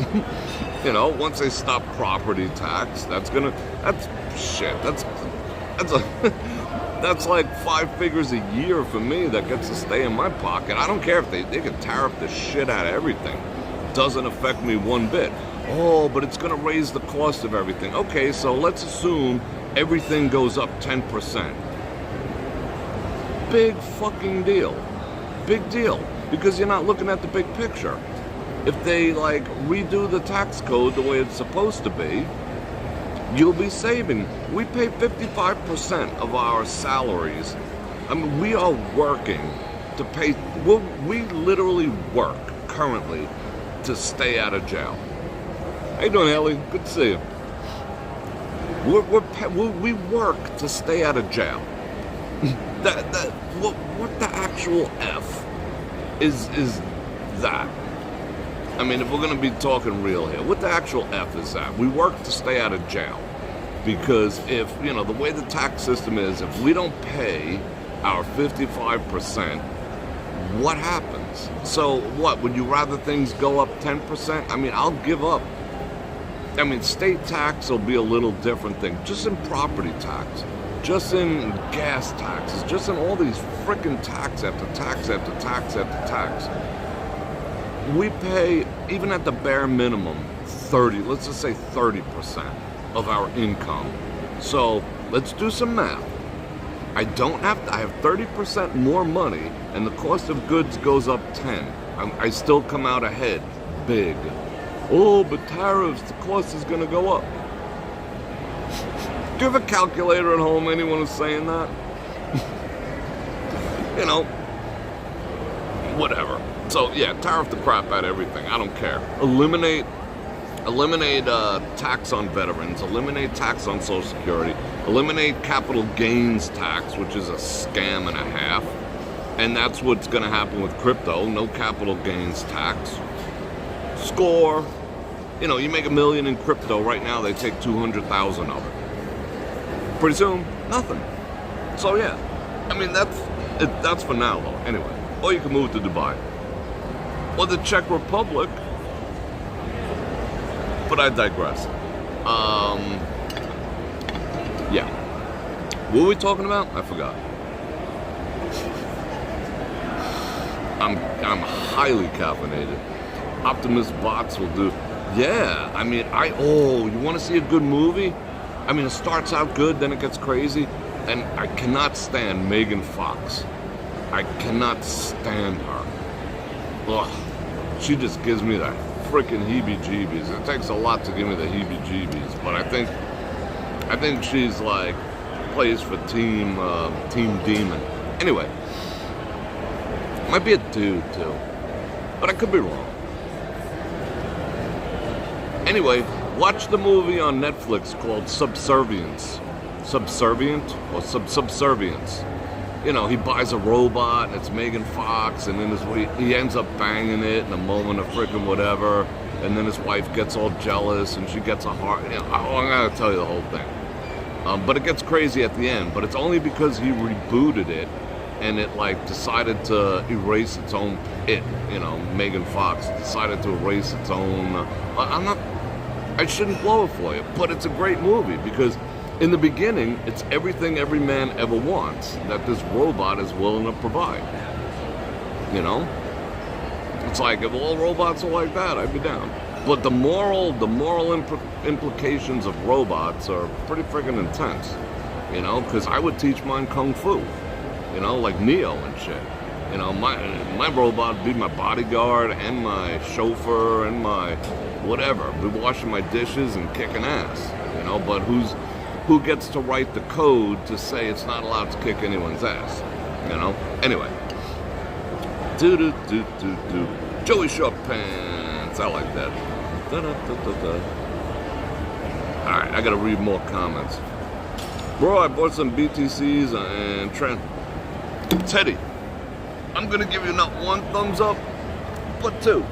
once they stop property tax, that's like 5 figures a year for me that gets to stay in my pocket. I don't care if they can tariff the shit out of everything. Doesn't affect me one bit. Oh, but it's going to raise the cost of everything. Okay, so let's assume everything goes up 10%. Big fucking deal. Big deal. Because you're not looking at the big picture. If they, redo the tax code the way it's supposed to be, you'll be saving. We pay 55% of our salaries. I mean, we are working to pay. We literally work currently to stay out of jail. How you doing, Ellie? Good to see you. We work to stay out of jail. What the actual F is that? I mean, if we're going to be talking real here, what the actual F is that? We work to stay out of jail. Because if, the way the tax system is, if we don't pay our 55%, what happens? So what, would you rather things go up 10%? I mean, I'll give up. I mean, state tax will be a little different thing. Just in property tax, just in gas taxes, just in all these freaking tax after tax after tax after tax. We pay, even at the bare minimum, let's just say 30% of our income. So let's do some math. I have 30% more money and the cost of goods goes up 10. I still come out ahead, big. Oh, but tariffs, the cost is gonna go up. Do you have a calculator at home? Anyone who's saying that? Whatever. So yeah, tariff the crap out of everything. I don't care. Eliminate tax on veterans. Eliminate tax on Social Security. Eliminate capital gains tax, which is a scam and a half. And that's what's going to happen with crypto. No capital gains tax. Score. You make $1 million in crypto right now. They take 200,000 of it. Pretty soon, nothing. So yeah, I mean that's for now though. Anyway, or you can move to Dubai. Or the Czech Republic, but I digress. Yeah. What were we talking about? I forgot. I'm highly caffeinated. Optimist bots will do. Yeah, I mean, you want to see a good movie? I mean, it starts out good, then it gets crazy, and I cannot stand Megan Fox. I cannot stand her. Ugh, she just gives me that freaking heebie-jeebies. It takes a lot to give me the heebie-jeebies, but I think she's plays for Team Demon. Anyway, might be a dude too, but I could be wrong. Anyway, watch the movie on Netflix called Subservience. Subservient or Subservience. He buys a robot and it's Megan Fox, and then he ends up banging it in a moment of freaking whatever, and then his wife gets all jealous and she gets a heart. I'm gonna tell you the whole thing. But it gets crazy at the end, but it's only because he rebooted it and it decided to erase its own, Megan Fox decided to erase its own, I shouldn't blow it for you, but it's a great movie because in the beginning, it's everything every man ever wants that this robot is willing to provide. It's if all robots are like that, I'd be down. But the moral implications of robots are pretty freaking intense. Because I would teach mine kung fu. Like Neo and shit. My robot would be my bodyguard and my chauffeur and my whatever. Be washing my dishes and kicking ass. But who gets to write the code to say it's not allowed to kick anyone's ass? Anyway. Joey Short Pants. I like that. Alright, I gotta read more comments. Bro, I bought some BTCs and Teddy, I'm gonna give you not one thumbs up, but two.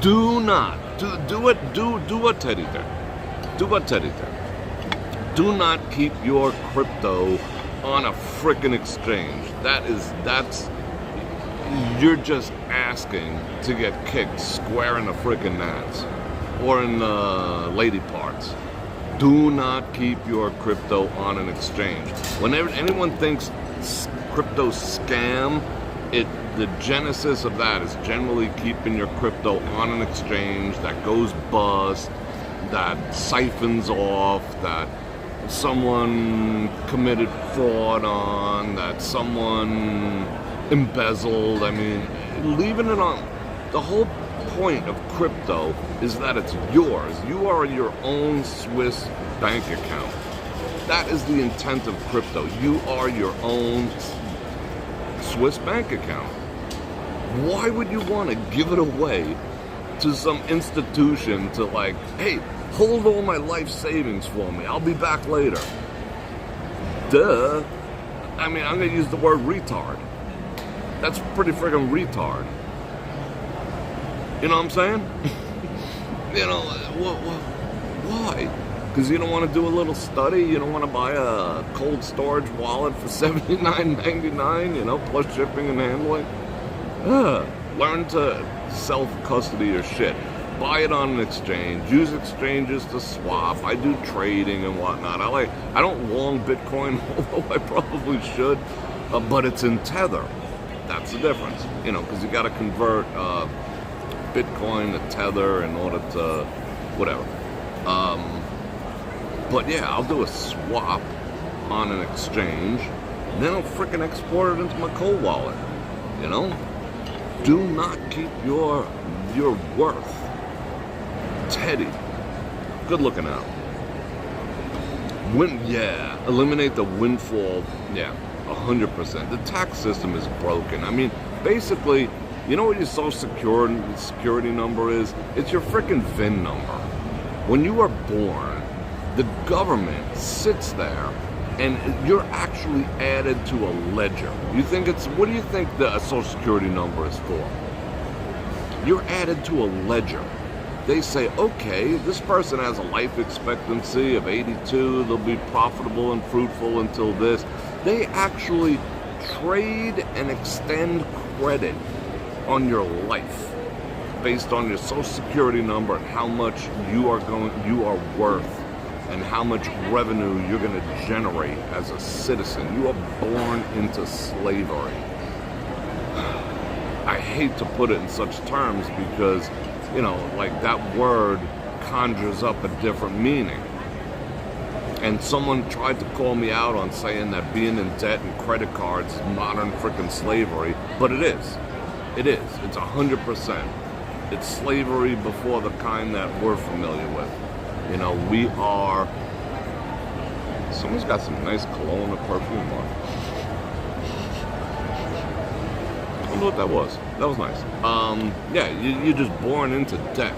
Do what Teddy did. Do what Teddy did. Do not keep your crypto on a frickin' exchange. You're just asking to get kicked square in the frickin' nuts or in the lady parts. Do not keep your crypto on an exchange. Whenever anyone thinks crypto scam, the genesis of that is generally keeping your crypto on an exchange that goes bust, that siphons off, that someone committed fraud on, that someone embezzled. I mean, leaving it on. The whole point of crypto is that it's yours. You are your own Swiss bank account. That is the intent of crypto. You are your own Swiss bank account. Why would you want to give it away to some institution to like, hey, hold all my life savings for me, I'll be back later? Duh. I mean, I'm going to use the word retard. That's pretty friggin' retard. You know what I'm saying? You know, why? Because you don't want to do a little study? You don't want to buy a cold storage wallet for $79.99, you know, plus shipping and handling? Learn to self-custody your shit. Buy it on an exchange. Use exchanges to swap. I do trading and whatnot. I don't long Bitcoin, although I probably should, but it's in Tether. That's the difference, you know, because you got to convert Bitcoin to Tether in order to whatever. But yeah, I'll do a swap on an exchange, and then I'll freaking export it into my cold wallet. You know, do not keep your worth. Teddy, good looking out. Eliminate the windfall. Yeah, 100%. The tax system is broken. I mean, basically, you know what your social security number is? It's your freaking VIN number. When you are born, the government sits there and you're actually added to a ledger. What do you think the social security number is for? You're added to a ledger. They say, okay, this person has a life expectancy of 82, they'll be profitable and fruitful until this. They actually trade and extend credit on your life based on your social security number and how much you are worth and how much revenue you're going to generate as a citizen. You are born into slavery. I hate to put it in such terms because, you know, like that word conjures up a different meaning. And someone tried to call me out on saying that being in debt and credit cards is modern freaking slavery, but it is. It is. It's 100%. It's slavery before the kind that we're familiar with. You know, we are... Someone's got some nice cologne or perfume on. I don't know what that was. That was nice. Yeah, you're just born into debt.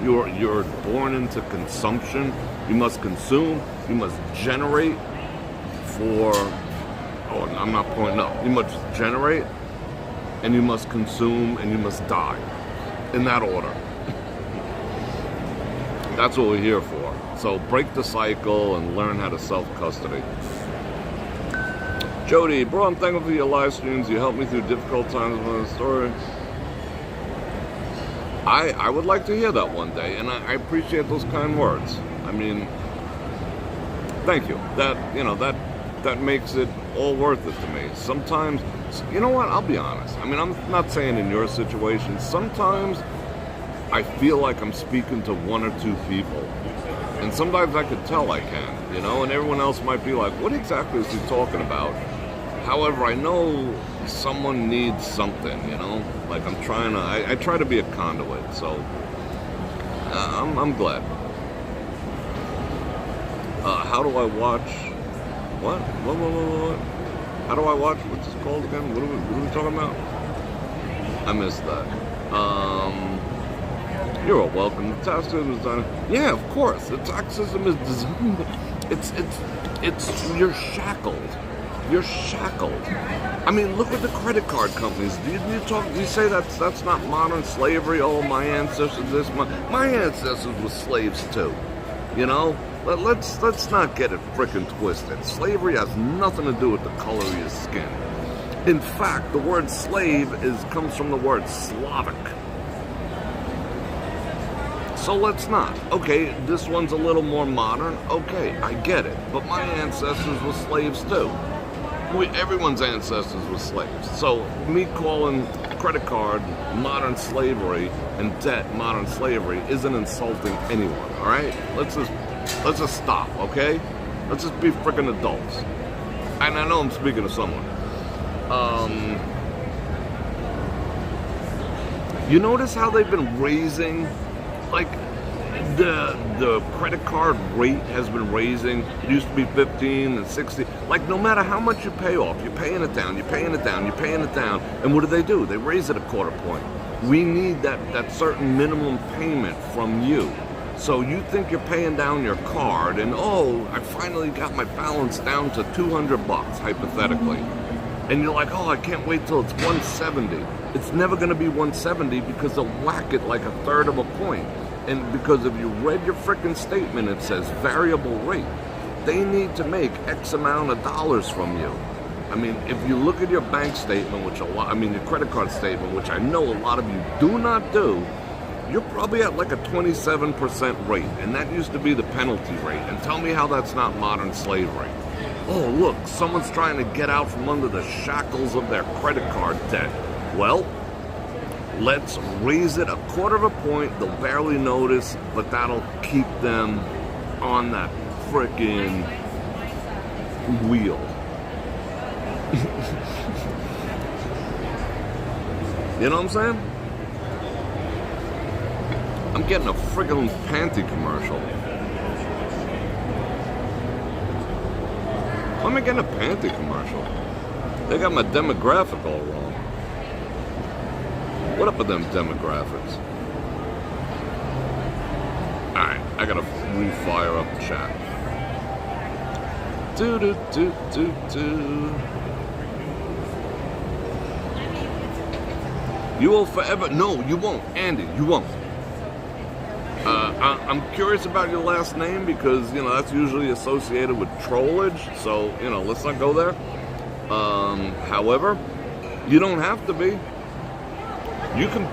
You're born into consumption. You must consume. You must generate for... Oh, I'm not pointing up. You must generate, and you must consume, and you must die. In that order. That's what we're here for. So break the cycle and learn how to self-custody. Jody, bro, I'm thankful for your live streams. You helped me through difficult times with my story. I would like to hear that one day, and I appreciate those kind words. I mean, thank you. That makes it all worth it to me. Sometimes, you know what? I'll be honest. I mean, I'm not saying in your situation. Sometimes I feel like I'm speaking to one or two people. And sometimes I could tell I can, you know, and everyone else might be like, what exactly is he talking about? However, I know someone needs something, you know? Like I try to be a conduit, so I'm glad. How do I watch? What? How do I watch? What's this called again? What are we talking about? I missed that. You're all welcome. The tax system is designed. Yeah, of course. The tax system is designed. It's you're shackled. You're shackled. I mean, look at the credit card companies. Do you say that's not modern slavery? Oh, my ancestors, my ancestors were slaves too. You know, let's not get it frickin' twisted. Slavery has nothing to do with the color of your skin. In fact, the word slave comes from the word Slavic. So let's not. Okay, this one's a little more modern. Okay, I get it. But my ancestors were slaves too. Everyone's ancestors were slaves. So me calling credit card modern slavery and debt modern slavery isn't insulting anyone. All right, let's just stop. Okay, let's just be freaking adults. And I know I'm speaking to someone. You notice how they've been raising, like, the credit card rate has been raising. It used to be 15 and 60. Like, no matter how much you pay off, you're paying it down, you're paying it down, you're paying it down. And what do? They raise it a quarter point. We need that certain minimum payment from you. So you think you're paying down your card and, oh, I finally got my balance down to $200, hypothetically. And you're like, oh, I can't wait till it's 170. It's never going to be 170 because they'll whack it like a third of a point. And because if you read your frickin' statement, it says variable rate. They need to make X amount of dollars from you. I mean, if you look at your bank statement, your credit card statement, which I know a lot of you do not do, you're probably at like a 27% rate. And that used to be the penalty rate. And tell me how that's not modern slavery. Oh, look, someone's trying to get out from under the shackles of their credit card debt. Well, let's raise it a quarter of a point. They'll barely notice, but that'll keep them on that frickin' wheel. You know what I'm saying? I'm getting a frickin' panty commercial. Why am I getting a panty commercial? They got my demographic all wrong. What up with them demographics? Alright, I gotta refire up the chat. You will forever... No, you won't. Andy, you won't. I'm curious about your last name because, you know, that's usually associated with trollage. So, you know, let's not go there. However, you don't have to be. You can...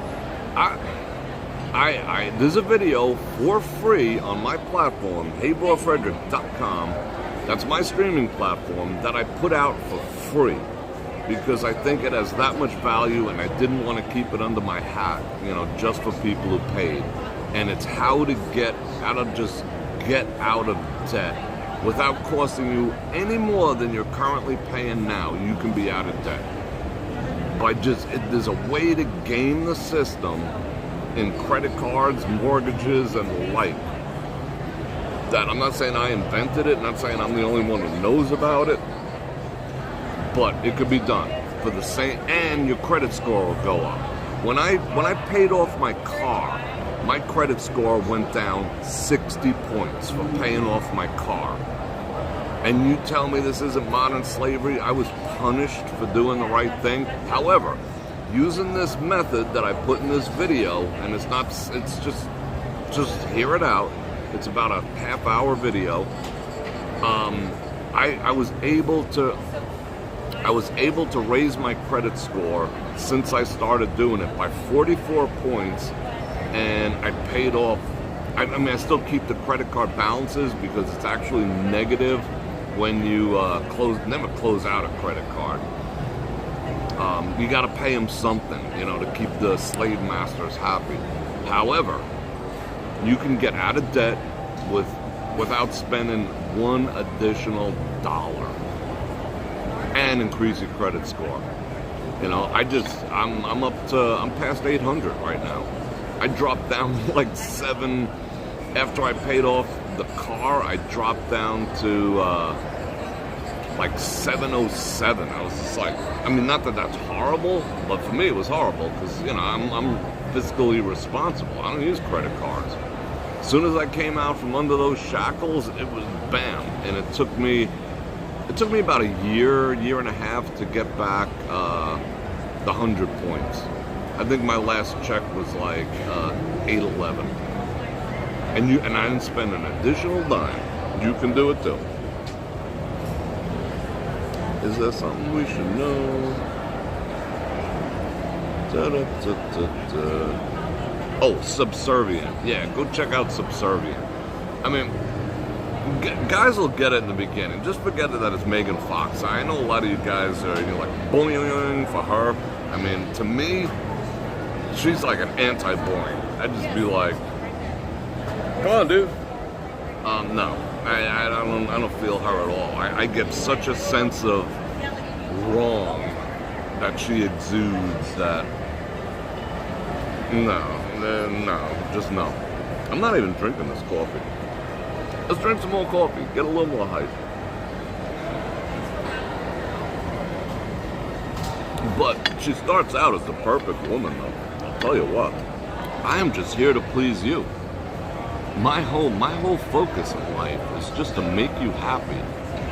there's a video for free on my platform, heybrorfredrik.com. That's my streaming platform that I put out for free because I think it has that much value and I didn't want to keep it under my hat, you know, just for people who paid. And it's how to get out of debt without costing you any more than you're currently paying now. You can be out of debt. There's a way to game the system in credit cards, mortgages, and the like. That I'm not saying I invented it, not saying I'm the only one who knows about it, but it could be done for the same, and your credit score will go up. When I paid off my car, my credit score went down 60 points for paying off my car. And you tell me this isn't modern slavery? I was punished for doing the right thing. However, using this method that I put in this video, and it's just hear it out. It's about a half-hour video. I was able to raise my credit score since I started doing it by 44 points, and I paid off. I mean, I still keep the credit card balances because it's actually negative when you never close out a credit card. You got to pay them something, you know, to keep the slave masters happy. However, you can get out of debt without spending one additional dollar and increase your credit score. You know, I'm past 800 right now. I dropped down like 7 after I paid off the car. I dropped down to like 707. I was just like, I mean, not that that's horrible, but for me it was horrible because, you know, I'm fiscally responsible. I don't use credit cards. As soon as I came out from under those shackles, it was bam. And it took me about a year and a half to get back the 100 points. I think my last check was like 811. And I didn't spend an additional dime. You can do it too. Is there something we should know? Oh, Subservient. Yeah, go check out Subservient. I mean, guys will get it in the beginning. Just forget that it's Megan Fox. I know a lot of you guys are like boing for her. I mean, to me, she's like an anti-boing. I'd just be like, come on, dude. No, I don't feel her at all. I get such a sense of wrong that she exudes that. No, just no. I'm not even drinking this coffee. Let's drink some more coffee. Get a little more hype. But she starts out as the perfect woman, though. I'll tell you what. I am just here to please you. My whole focus in life is just to make you happy.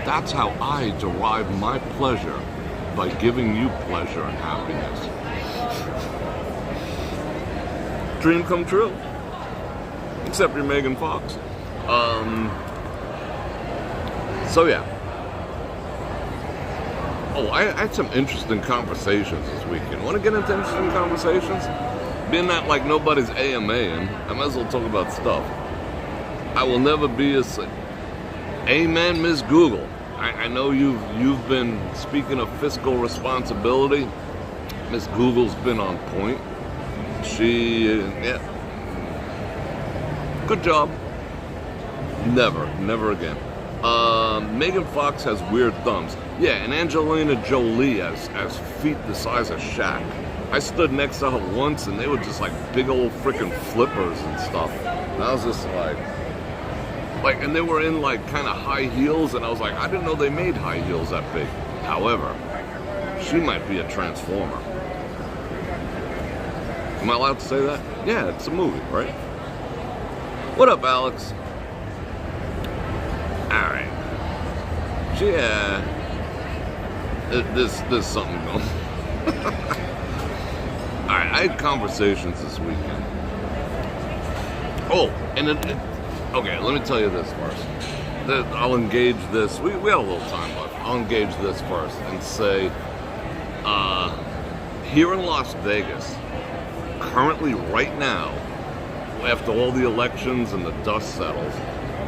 That's how I derive my pleasure, by giving you pleasure and happiness. Dream come true. Except you're Megan Fox. So yeah. Oh, I had some interesting conversations this weekend. Want to get into interesting conversations? Being that like nobody's AMAing, I might as well talk about stuff. I will never be a... Amen, Miss Google. I know you've been speaking of fiscal responsibility. Miss Google's been on point. Yeah. Good job. Never again. Megan Fox has weird thumbs. Yeah, and Angelina Jolie has feet the size of Shaq. I stood next to her once and they were just like big old freaking flippers and stuff. And I was just like, and they were in like kind of high heels, and I was like, I didn't know they made high heels that big. However, she might be a transformer. Am I allowed to say that? Yeah, it's a movie, right? What up, Alex? Alright. Yeah. There's something going. Alright, I had conversations this weekend. Oh, and okay, let me tell you this first. I'll engage this. We have a little time left. I'll engage this first and say, here in Las Vegas, currently right now, after all the elections and the dust settles,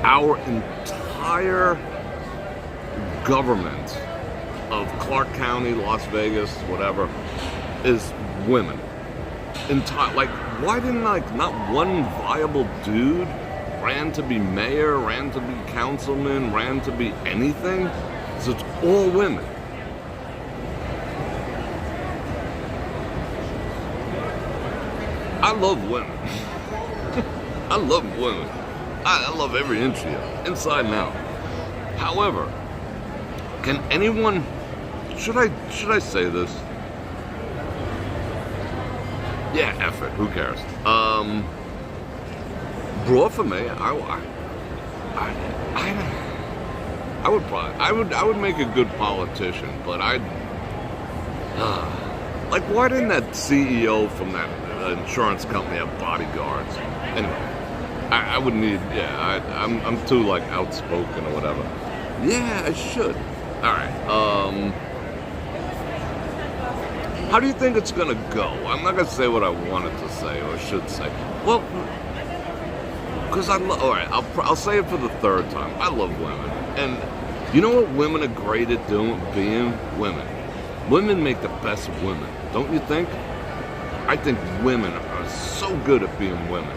our entire government of Clark County, Las Vegas, whatever, is women. Why didn't not one viable dude ran to be mayor, ran to be councilman, ran to be anything? Because it's all women. I love women. I love women. I love every inch of you, inside and out. However, can anyone... Should I say this? Yeah, F it. Who cares? Bror for me, I would make a good politician, but why didn't that CEO from that insurance company have bodyguards? Anyway, I would need, I'm too outspoken or whatever. Yeah, I should. All right. How do you think it's gonna go? I'm not gonna say what I wanted to say or should say. Well, because all right, I'll say it for the third time. I love women, and you know what women are great at doing? Being women. Women make the best women, don't you think? I think women are so good at being women.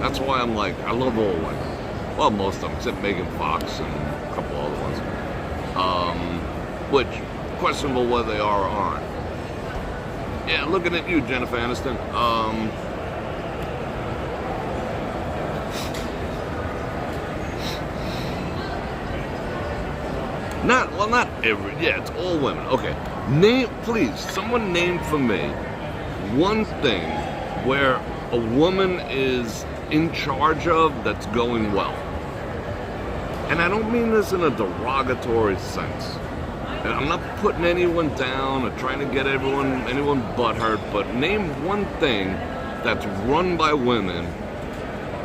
That's why I'm I love all women. Well, most of them, except Megan Fox and a couple other ones. Which, questionable whether they are or aren't. Yeah, looking at you, Jennifer Aniston. Not every, yeah, it's all women. Okay, please, someone name for me one thing where a woman is in charge of that's going well. And I don't mean this in a derogatory sense. And I'm not putting anyone down or trying to get anyone butthurt, but name one thing that's run by women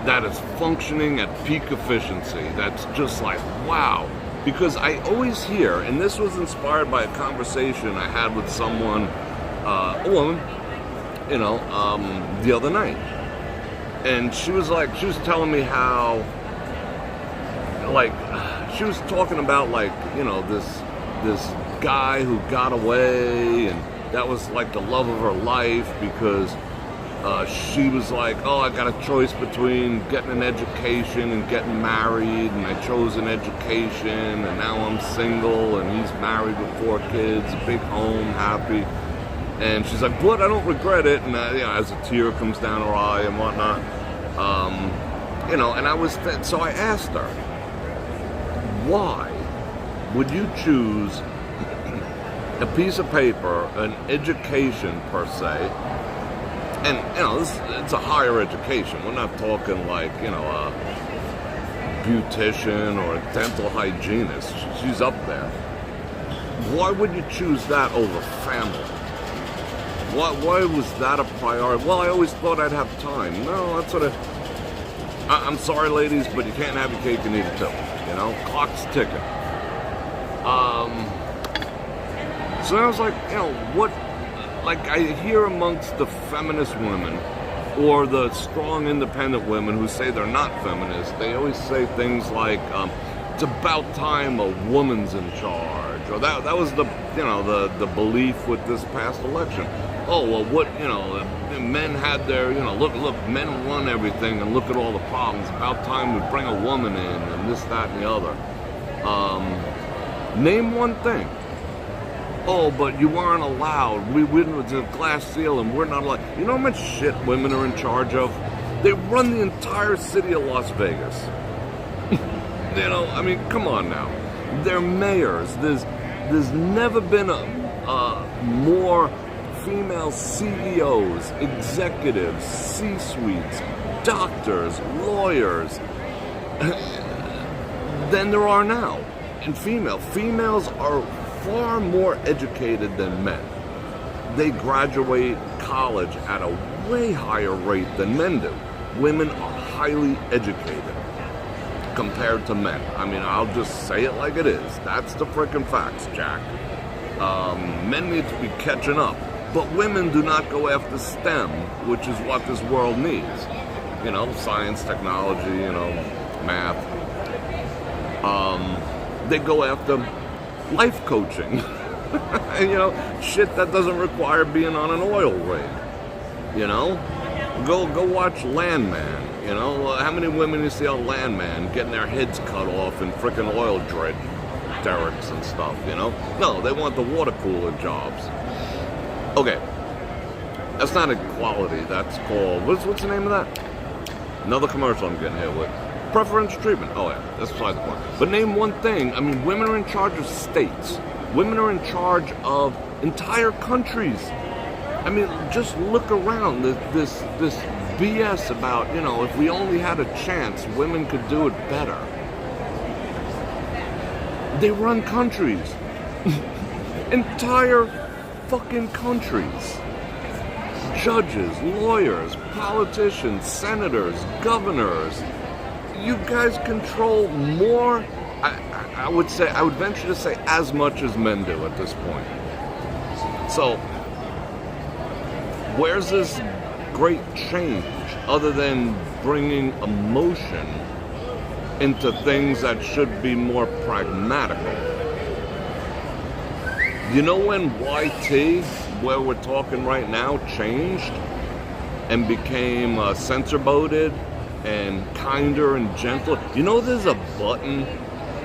that is functioning at peak efficiency. That's just like, wow. Because I always hear, and this was inspired by a conversation I had with someone, a woman, the other night. And she was telling me how, she was talking about, this guy who got away, and that was like the love of her life, because she was like, oh, I got a choice between getting an education and getting married, and I chose an education, and now I'm single, and he's married with 4 kids, a big home, happy. And she's like, but I don't regret it. And as a tear comes down her eye and whatnot, and so I asked her, why would you choose a piece of paper, an education per se, and it's a higher education. We're not talking like a beautician or a dental hygienist. She's up there. Why would you choose that over family? Why was that a priority? Well, I always thought I'd have time. No, that's what I'm sorry, ladies, but you can't have your cake and eat it too. Clock's ticking. So I was like, what? Like, I hear amongst the feminist women or the strong independent women who say they're not feminists, they always say things like, it's about time a woman's in charge, or that was the belief with this past election. Oh, well, men had their, look, men run everything, and look at all the problems. About time we bring a woman in, and this, that, and the other. Name one thing. Oh, but you weren't allowed. We went with the glass ceiling. We're not allowed. You know how much shit women are in charge of? They run the entire city of Las Vegas. Come on now. They're mayors. There's never been more female CEOs, executives, C-suites, doctors, lawyers than there are now. And females are far more educated than men. They graduate college at a way higher rate than men do. Women are highly educated compared to men. I'll just say it like it is. That's the frickin' facts, Jack. Men need to be catching up. But women do not go after STEM, which is what this world needs. Science, technology, math. They go after life coaching. Shit that doesn't require being on an oil rig. Go watch Landman. How many women you see on Landman getting their heads cut off in frickin' oil derricks and stuff, No, they want the water cooler jobs. Okay, that's not equality. That's called, what's the name of that? Another commercial I'm getting hit with. Preferential treatment. Oh yeah, that's beside the point. But name one thing. Women are in charge of states. Women are in charge of entire countries. Just look around. This BS about, if we only had a chance, women could do it better. They run countries. Entire fucking countries. Judges, lawyers, politicians, senators, governors. You guys control more, I would venture to say, as much as men do at this point. So, where's this great change other than bringing emotion into things that should be more pragmatical? When YT, where we're talking right now, changed and became censor-boated and kinder and gentler? There's a button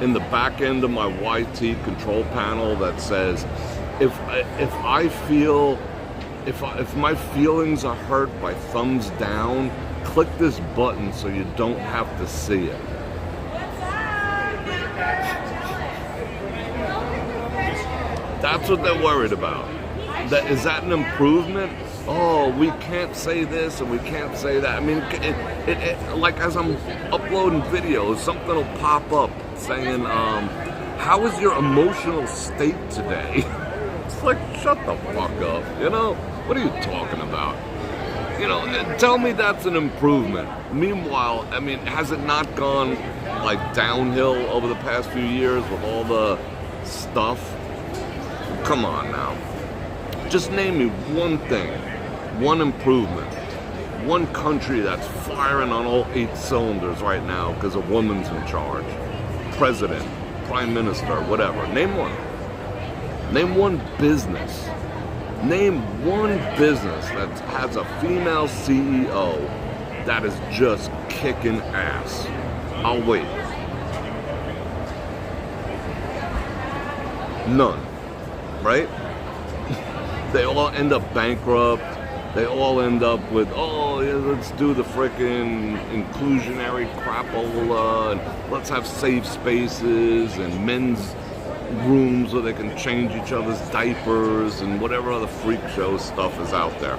in the back end of my YT control panel that says, if my feelings are hurt by thumbs down, click this button so you don't have to see it. That's what they're worried about. Is that an improvement? oh, we can't say this and we can't say that. I mean, like as I'm uploading videos, something will pop up saying, how is your emotional state today? It's like, shut the fuck up, you know? What are you talking about? You know, tell me that's an improvement. Meanwhile, I mean, has it not gone like downhill over the past few years with all the stuff? Come on now. Just name me one thing, one improvement, one country that's firing on all 8 cylinders right now because a woman's in charge. President, prime minister, whatever. Name one. Name one business. Name one business that has a female CEO that is just kicking ass. I'll wait. None. Right? They all end up bankrupt. They all end up with, oh, yeah, let's do the frickin' inclusionary crapola, and let's have safe spaces and men's rooms where they can change each other's diapers and whatever other freak show stuff is out there.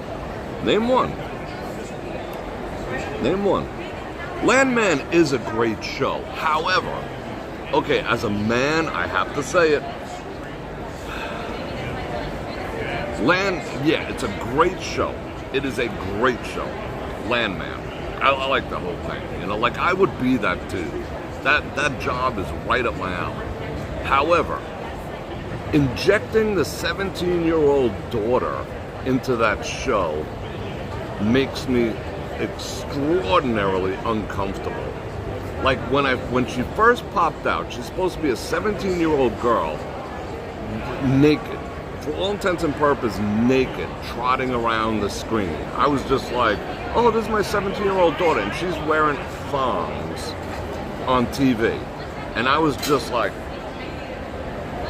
Name one. Name one. Landman is a great show. However, okay, as a man, I have to say it. Yeah, it's a great show. It is a great show. Landman. I like the whole thing. You know, like I would be that too. That job is right up my alley. However, injecting the 17-year-old daughter into that show makes me extraordinarily uncomfortable. Like when she first popped out, she's supposed to be a 17-year-old girl, naked, for all intents and purposes, naked, trotting around the screen. I was just like, oh, this is my 17-year-old daughter, and she's wearing thongs on TV. And I was just like,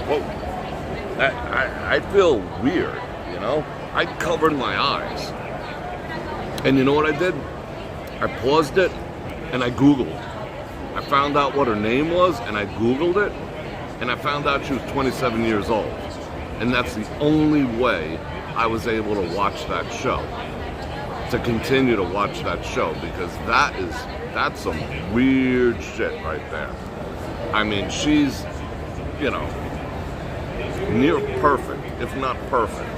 whoa, I feel weird, you know? I covered my eyes. And you know what I did? I paused it and I Googled. I found out what her name was and I Googled it and I found out she was 27 years old. And that's the only way I was able to watch that show. To continue to watch that show, because that's some weird shit right there. I mean, she's, you know, near perfect, if not perfect.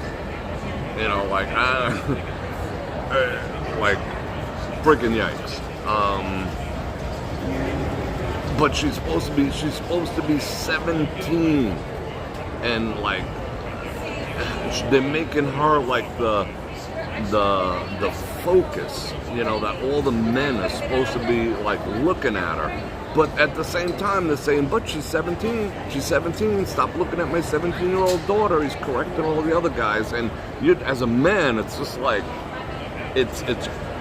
You know, like, like, freaking yikes. But she's supposed to be 17, and like, they're making her like the focus, you know, that all the men are supposed to be like looking at her. But at the same time, they're saying, but she's 17. She's 17. Stop looking at my 17-year-old daughter. He's correcting all the other guys. And you, as a man, it's just like, it's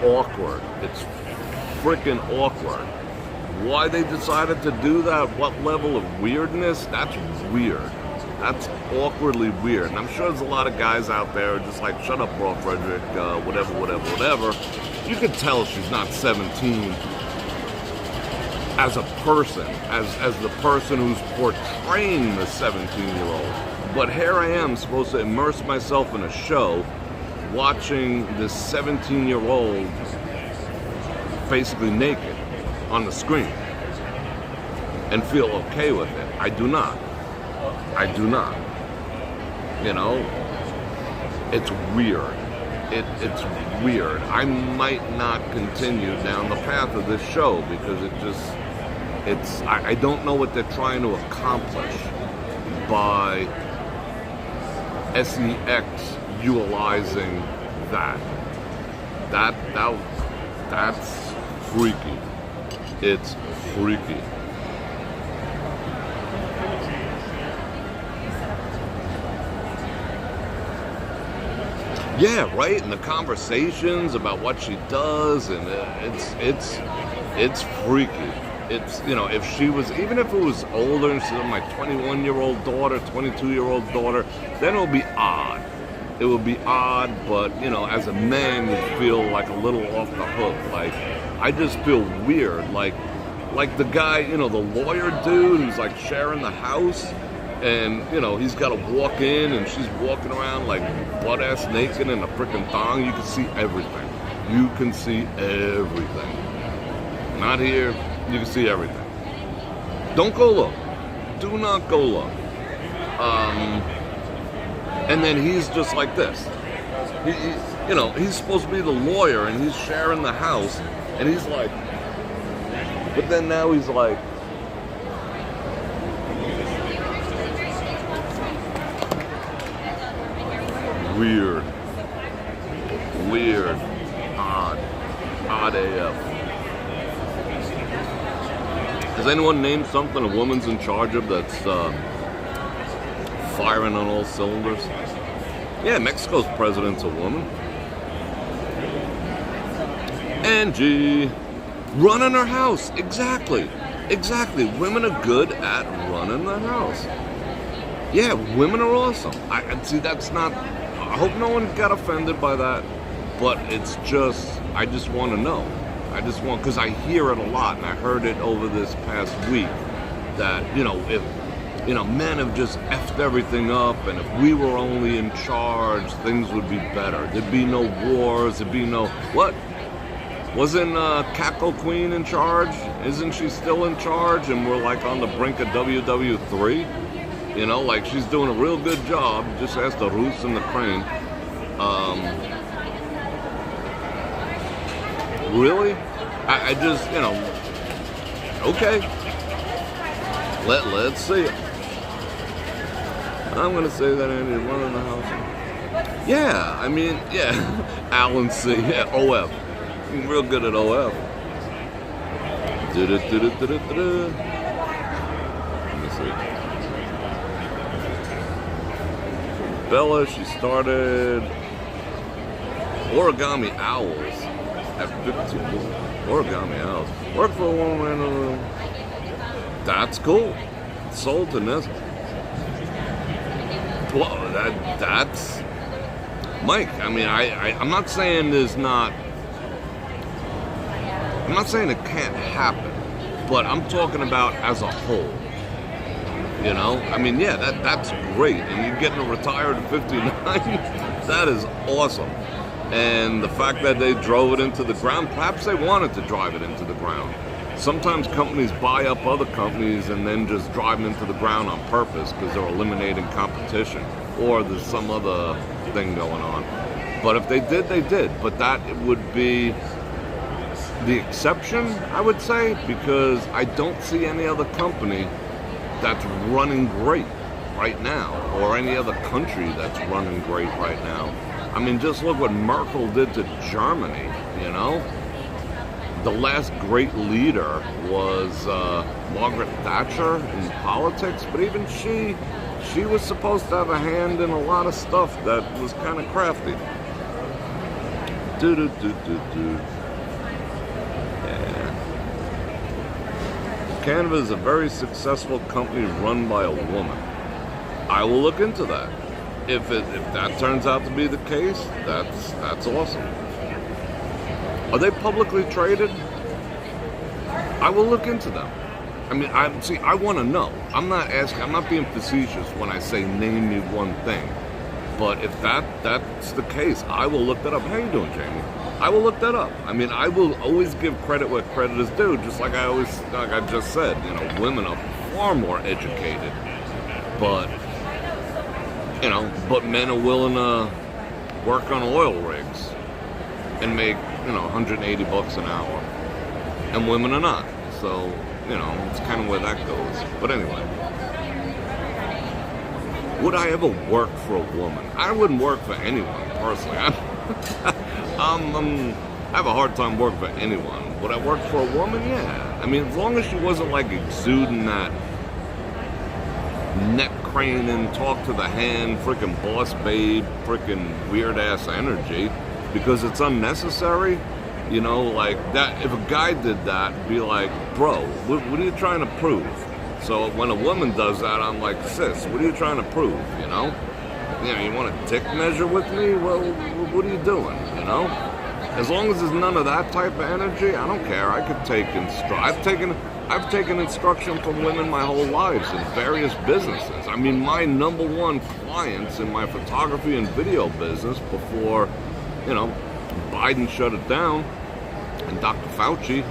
awkward. It's freaking awkward. Why they decided to do that, what level of weirdness, that's weird. That's awkwardly weird. And I'm sure there's a lot of guys out there just like, shut up, Bror Fredrik, whatever. You could tell she's not 17 as a person, as the person who's portraying the 17-year-old. But here I am supposed to immerse myself in a show watching this 17-year-old basically naked on the screen and feel okay with it. I do not. You know, it's weird. It's weird. I might not continue down the path of this show because I don't know what they're trying to accomplish by sex utilizing that. That's freaky. It's freaky. Yeah, right. And the conversations about what she does, and it's freaky. It's, you know, if she was, even if it was older and she's my 21-year-old daughter, 22-year-old daughter, then it would be odd. It would be odd, but, you know, as a man, you feel like a little off the hook. Like, I just feel weird. Like the guy, you know, the lawyer dude who's like sharing the house. And, you know, he's got to walk in and she's walking around like butt-ass naked in a freaking thong. You can see everything. You can see everything. Not here. You can see everything. Don't go look. Do not go look. And then he's just like this. You know, he's supposed to be the lawyer and he's sharing the house. And he's like, but then now he's like, weird, odd AF. Has anyone named something a woman's in charge of that's firing on all cylinders? Yeah, Mexico's president's a woman. Angie, running her house. Exactly. Women are good at running the house. Yeah, women are awesome. I see. That's not. I hope no one got offended by that, but it's just, I just want to know. Because I hear it a lot, and I heard it over this past week, that, you know, if, you know, men have just effed everything up, and if we were only in charge, things would be better. There'd be no wars, there'd be no, what? Wasn't Cackle Queen in charge? Isn't she still in charge? And we're like on the brink of WW3? You know, like she's doing a real good job. Just ask the Roots and the Crane. Really? I just, you know, okay. Let's see it. I'm gonna say that Andy running the house. Yeah, I mean, yeah. Alan C. Yeah, OF. I'm real good at OF. Let me see. Bella, she started Origami Owls at 15. Origami Owls. Work for a woman. That's cool. Sold to Nessa. Well, that's Mike. I mean, I'm not saying there's not. I'm not saying it can't happen, but I'm talking about as a whole. You know, I mean, yeah, that's great. And you're getting retired at 59, that is awesome. And the fact that they drove it into the ground, perhaps they wanted to drive it into the ground. Sometimes companies buy up other companies and then just drive them into the ground on purpose because they're eliminating competition or there's some other thing going on. But if they did, they did. But that would be the exception, I would say, because I don't see any other company that's running great right now, or any other country that's running great right now. I mean, just look what Merkel did to Germany, you know? The last great leader was Margaret Thatcher in politics, but even she was supposed to have a hand in a lot of stuff that was kind of crafty. Canva is a very successful company run by a woman. I will look into that. If that turns out to be the case, that's awesome. Are they publicly traded? I will look into them. I mean, I want to know. I'm not being facetious when I say name me one thing. But if that's the case, I will look that up. How you doing, Jamie? I will look that up. I mean, I will always give credit where credit is due, just like I just said, you know, women are far more educated. But, you know, men are willing to work on oil rigs and make, you know, $180 an hour. And women are not. So, you know, it's kind of where that goes. But anyway. Would I ever work for a woman? I wouldn't work for anyone, personally. I have a hard time working for anyone. Would I work for a woman? Yeah. I mean, as long as she wasn't like exuding that neck craning, talk to the hand, freaking boss babe, freaking weird ass energy, because it's unnecessary. You know, like that. If a guy did that, be like, bro, what are you trying to prove? So when a woman does that, I'm like, sis, what are you trying to prove, you know? You know, you want a dick measure with me? Well, what are you doing, you know? As long as there's none of that type of energy, I don't care. I could take I've taken instruction from women my whole lives in various businesses. I mean, my number one clients in my photography and video business before, Biden shut it down and Dr. Fauci,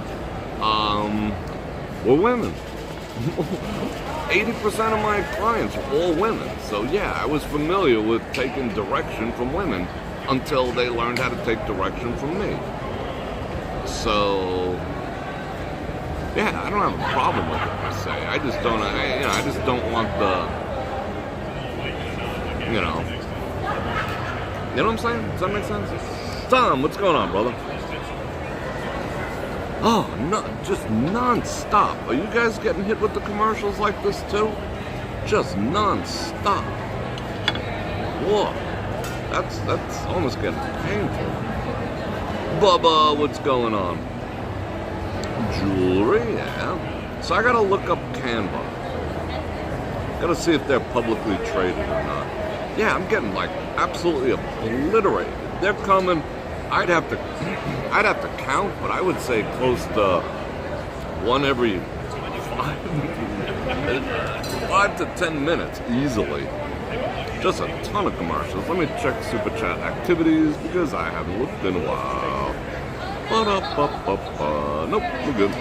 were women. 80% of my clients were all women. So yeah, I was familiar with taking direction from women until they learned how to take direction from me. So yeah, I don't have a problem with it per se. I just don't, I just don't want the, you know what I'm saying? Does that make sense? Tom, what's going on, brother? Oh, no, just non-stop. Are you guys getting hit with the commercials like this too? Just non-stop. Whoa, that's almost getting painful. Bubba, what's going on? Jewelry, yeah. So I gotta look up Canva. Gotta see if they're publicly traded or not. Yeah, I'm getting like absolutely obliterated. They're coming. I'd have to count, but I would say close to one every 5 to 10 minutes easily. Just a ton of commercials. Let me check Super Chat activities because I haven't looked in a while. Nope, we're good.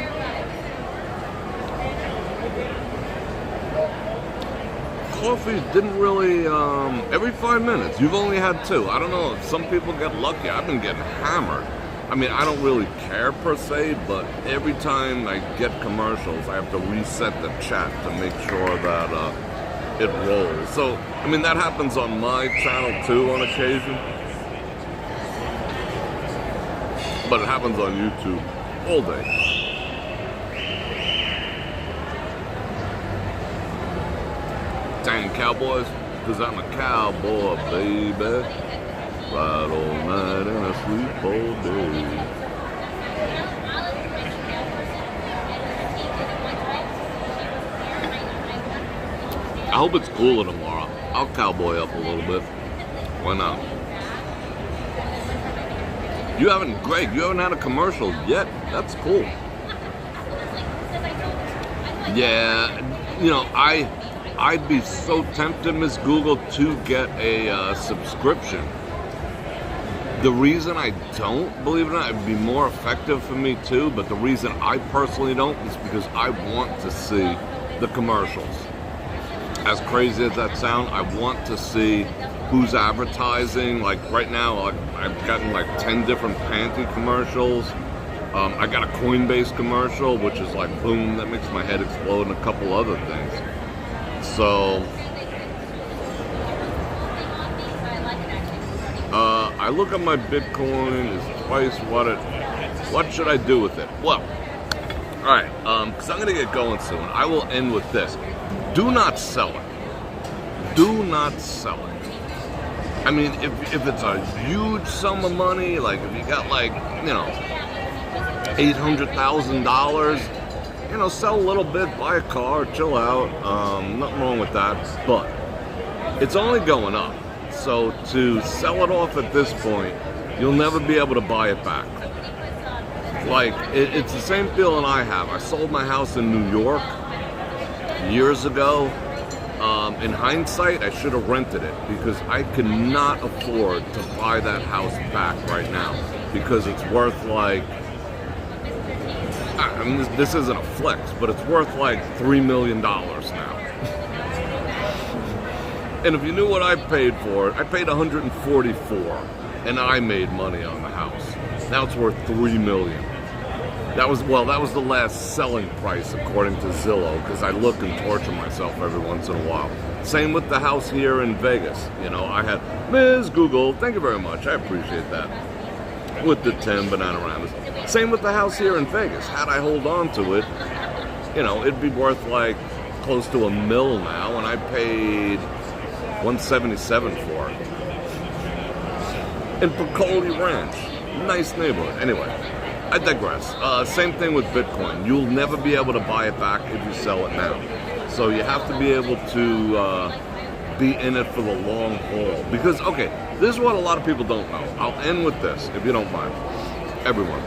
Coffee didn't really, every 5 minutes. You've only had 2. I don't know if some people get lucky. I've been getting hammered. I mean, I don't really care per se, but every time I get commercials, I have to reset the chat to make sure that it rolls. So, I mean, that happens on my channel too on occasion. But it happens on YouTube all day. Dang Cowboys, because I'm a cowboy, baby. Ride all night and I sleep all day. I hope it's cooler tomorrow. I'll cowboy up a little bit. Why not? Greg, you haven't had a commercial yet? That's cool. Yeah, I'd be so tempted, Miss Google, to get a subscription. The reason I don't, believe it or not, it'd be more effective for me too, but the reason I personally don't is because I want to see the commercials. As crazy as that sounds, I want to see who's advertising. Like right now, I've gotten like 10 different panty commercials. I got a Coinbase commercial, which is like boom, that makes my head explode, and a couple other things. So I look at my Bitcoin is twice what should I do with it? Well, all right, because I'm gonna get going soon. I will end with this. Do not sell it. Do not sell it. I mean, if it's a huge sum of money, like if you got like, $800,000, sell a little bit, buy a car, chill out. Nothing wrong with that, but it's only going up. So to sell it off at this point, you'll never be able to buy it back. Like, it's the same feeling I have. I sold my house in New York years ago. In hindsight, I should have rented it because I cannot afford to buy that house back right now because it's worth like, I mean, this isn't a flex, but it's worth like $3 million now. And if you knew what I paid for it, I paid $144, and I made money on the house. Now it's worth $3 million. That was the last selling price according to Zillow, because I look and torture myself every once in a while. Same with the house here in Vegas. I had Ms. Google, thank you very much, I appreciate that, with the 10 banana ramas. Same with the house here in Vegas. Had I hold on to it, it'd be worth like close to $1 million now, and I paid $177 for it. In Piccoli Ranch, nice neighborhood. Anyway, I digress. Same thing with Bitcoin. You'll never be able to buy it back if you sell it now. So you have to be able to be in it for the long haul. Because, okay, this is what a lot of people don't know. I'll end with this, if you don't mind. Everyone.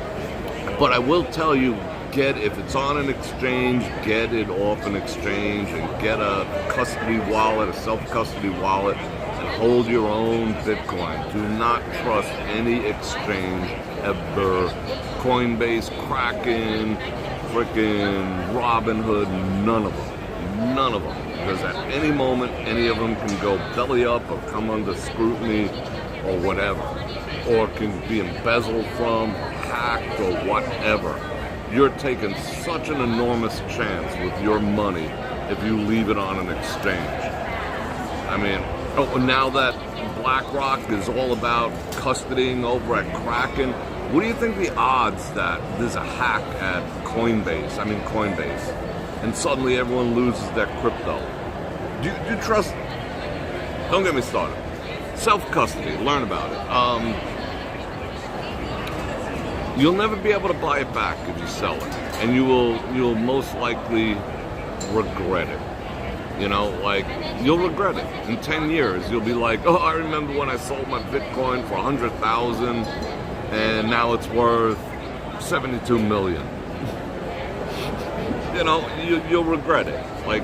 But I will tell you, if it's on an exchange, get it off an exchange and get a custody wallet, a self-custody wallet, and hold your own Bitcoin. Do not trust any exchange ever. Coinbase, Kraken, frickin' Robinhood, none of them. None of them. Because at any moment, any of them can go belly up or come under scrutiny or whatever. Or can be embezzled from, hacked, or whatever. You're taking such an enormous chance with your money if you leave it on an exchange. I mean, now that BlackRock is all about custodying over at Kraken, what do you think the odds that there's a hack at Coinbase, and suddenly everyone loses their crypto? Do you trust? Don't get me started. Self-custody, learn about it. You'll never be able to buy it back if you sell it, and you'll most likely regret it. You know, like, you'll regret it. In 10 years, you'll be like, oh, I remember when I sold my Bitcoin for $100,000, and now it's worth $72 million. You know, you'll regret it. Like,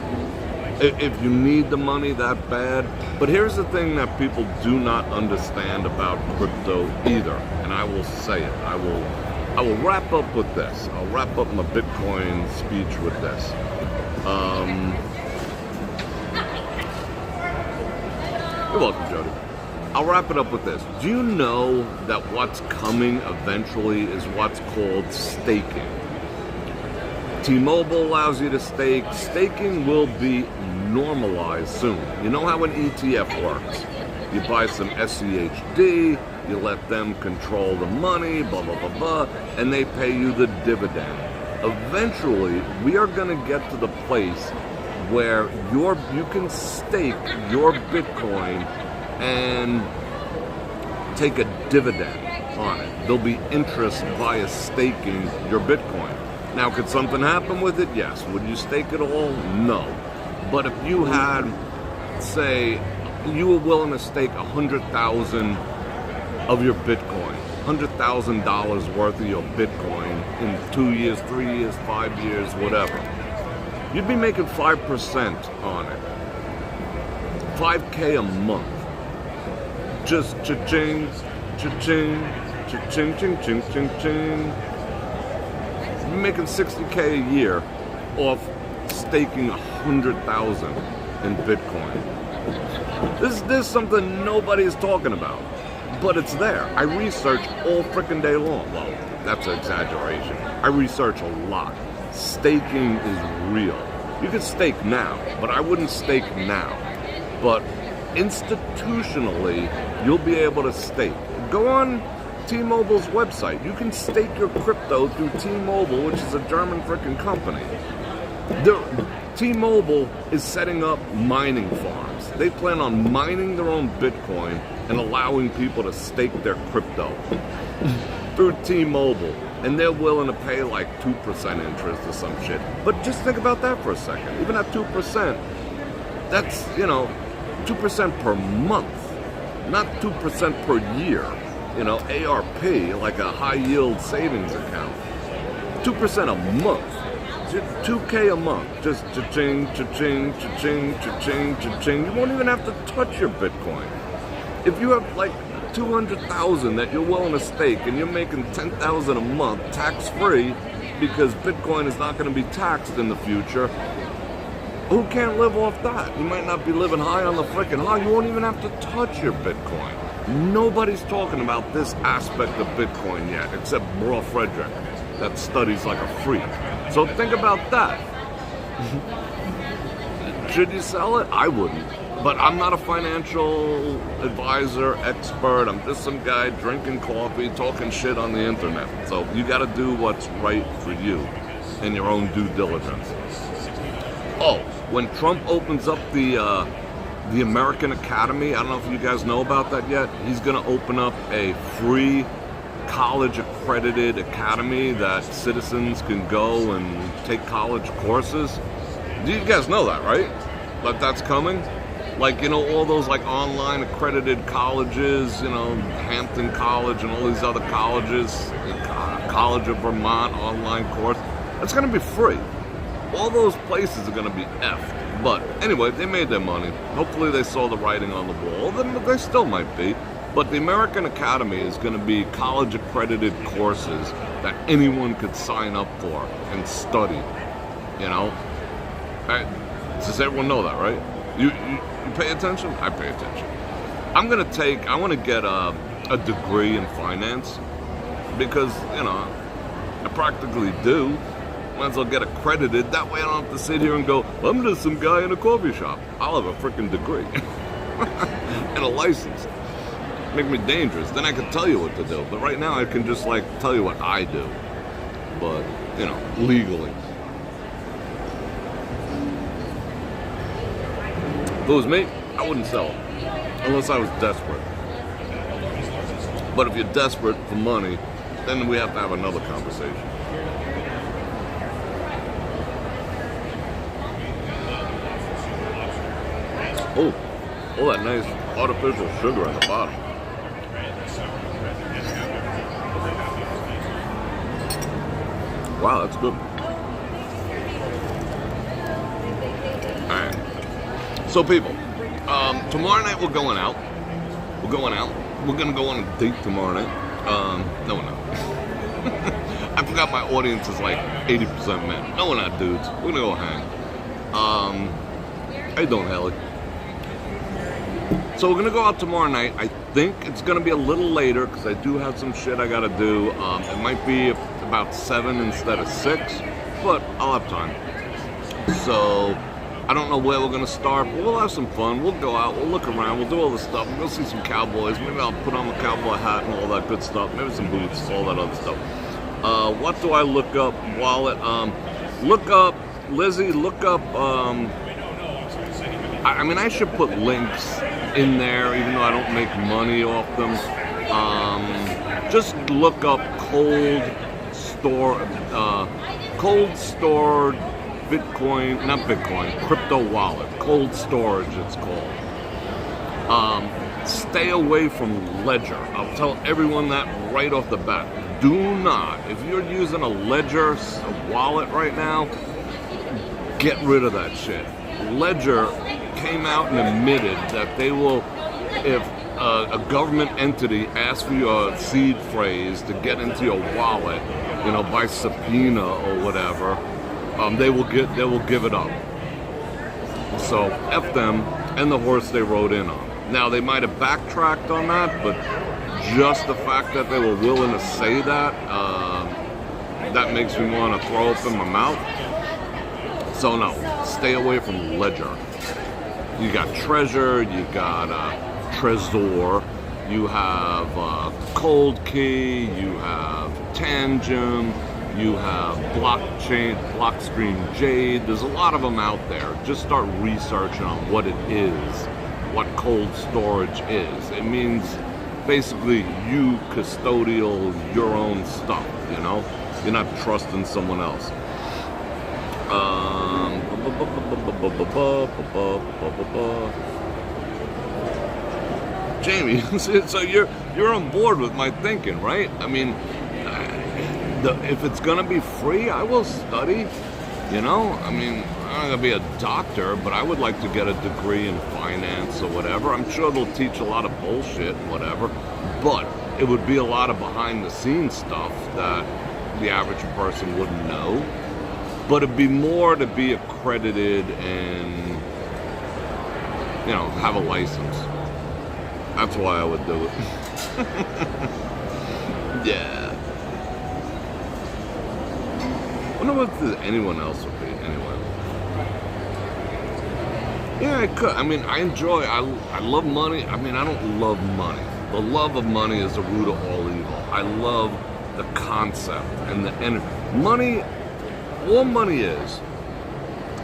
if you need the money that bad. But here's the thing that people do not understand about crypto either, and I will say it. I will wrap up with this. I'll wrap up my Bitcoin speech with this. You're welcome, Jody. I'll wrap it up with this. Do you know that what's coming eventually is what's called staking? T-Mobile allows you to stake. Staking will be normalized soon. You know how an ETF works. You buy some SCHD, you let them control the money, blah, blah, blah, blah, and they pay you the dividend. Eventually, we are going to get to the place where you can stake your Bitcoin and take a dividend on it. There'll be interest via staking your Bitcoin. Now, could something happen with it? Yes. Would you stake it all? No. But if you had, say, you were willing to stake 100,000 of your Bitcoin, $100,000 worth of your Bitcoin in 2 years, 3 years, 5 years, whatever, you'd be making 5% on it. $5K a month. Just cha-ching, cha-ching, cha-ching, ching, ching, ching, ching. You're making $60K a year off staking 100,000 in Bitcoin. This is something nobody's talking about, but it's there. I research all frickin' day long. Well, that's an exaggeration. I research a lot. Staking is real. You can stake now, but I wouldn't stake now. But institutionally, you'll be able to stake. Go on T-Mobile's website. You can stake your crypto through T-Mobile, which is a German frickin' company. T-Mobile is setting up mining farms. They plan on mining their own Bitcoin and allowing people to stake their crypto through T-Mobile. And they're willing to pay like 2% interest or some shit. But just think about that for a second. Even at 2%, that's, 2% per month, not 2% per year. ARP, like a high yield savings account. 2% a month. 2K a month, just cha-ching, cha-ching, cha-ching, cha-ching, cha-ching. You won't even have to touch your Bitcoin. If you have like 200,000 that you're willing to stake and you're making 10,000 a month tax-free because Bitcoin is not going to be taxed in the future, who can't live off that? You might not be living high on the frickin' high. You won't even have to touch your Bitcoin. Nobody's talking about this aspect of Bitcoin yet, except Bror Fredrik, that studies like a freak. So think about that. Should you sell it? I wouldn't. But I'm not a financial advisor, expert. I'm just some guy drinking coffee, talking shit on the internet. So you got to do what's right for you and your own due diligence. Oh, when Trump opens up the American Academy, I don't know if you guys know about that yet. He's going to open up a free college accredited academy that citizens can go and take college courses. You guys know that, right? That that's coming? Like, all those like online accredited colleges, Hampton College and all these other colleges. College of Vermont online course. It's going to be free. All those places are going to be effed. But anyway, they made their money. Hopefully they saw the writing on the wall. Then they still might be. But the American Academy is going to be college accredited courses that anyone could sign up for and study. You know? Does everyone know that, right? You pay attention? I pay attention. I want to get a degree in finance because, you know, I practically do. Might as well get accredited. That way I don't have to sit here and go, I'm just some guy in a coffee shop. I'll have a freaking degree and a license. Make me dangerous. Then I can tell you what to do. But right now I can just like tell you what I do. But, you know, legally. If it was me, I wouldn't sell it. Unless I was desperate. But if you're desperate for money, then we have to have another conversation. Oh, all that nice artificial sugar on the bottom. Wow, that's good. Alright. So people, tomorrow night we're going out. We're going to go on a date tomorrow night. No, we're not. I forgot my audience is like 80% men. No, we're not dudes. We're going to go hang. How you doing, Haley? So we're going to go out tomorrow night. I think it's going to be a little later because I do have some shit I got to do. It might be about 7 instead of 6, but I'll have time. So I don't know where we're going to start, but we'll have some fun. We'll go out. We'll look around. We'll do all the stuff. We'll go see some cowboys. Maybe I'll put on the cowboy hat and all that good stuff. Maybe some boots, all that other stuff. What do I look up? Wallet. Look up, Lizzie, look up, I mean, I should put links in there, even though I don't make money off them. Just look up cold stored Bitcoin, not Bitcoin, crypto wallet, cold storage it's called. Stay away from Ledger. I'll tell everyone that right off the bat. Do not, if you're using a Ledger wallet right now, get rid of that shit. Ledger came out and admitted that they will, if a government entity asks for your seed phrase to get into your wallet, you know, by subpoena or whatever, they will give it up. So F them and the horse they rode in on. Now they might have backtracked on that, but just the fact that they were willing to say that, that makes me want to throw up in my mouth. So no, stay away from Ledger. You got Treasure, you got Trezor, you have Cold Key, you have Tangent, you have Blockstream Jade. There's a lot of them out there. Just start researching on what it is, what cold storage is. It means basically you custodial your own stuff, you know? You're not trusting someone else. Jamie, so you're on board with my thinking, right? I mean, if it's gonna be free, I will study. You know, I mean, I'm not gonna be a doctor, but I would like to get a degree in finance or whatever. I'm sure they'll teach a lot of bullshit, whatever, but it would be a lot of behind-the-scenes stuff that the average person wouldn't know. But it'd be more to be accredited and, you know, have a license. That's why I would do it. Yeah. I wonder what anyone else would be, anyway. Yeah, I could. I mean, I love money. I mean, I don't love money. The love of money is the root of all evil. I love the concept and the energy. Money, all money is,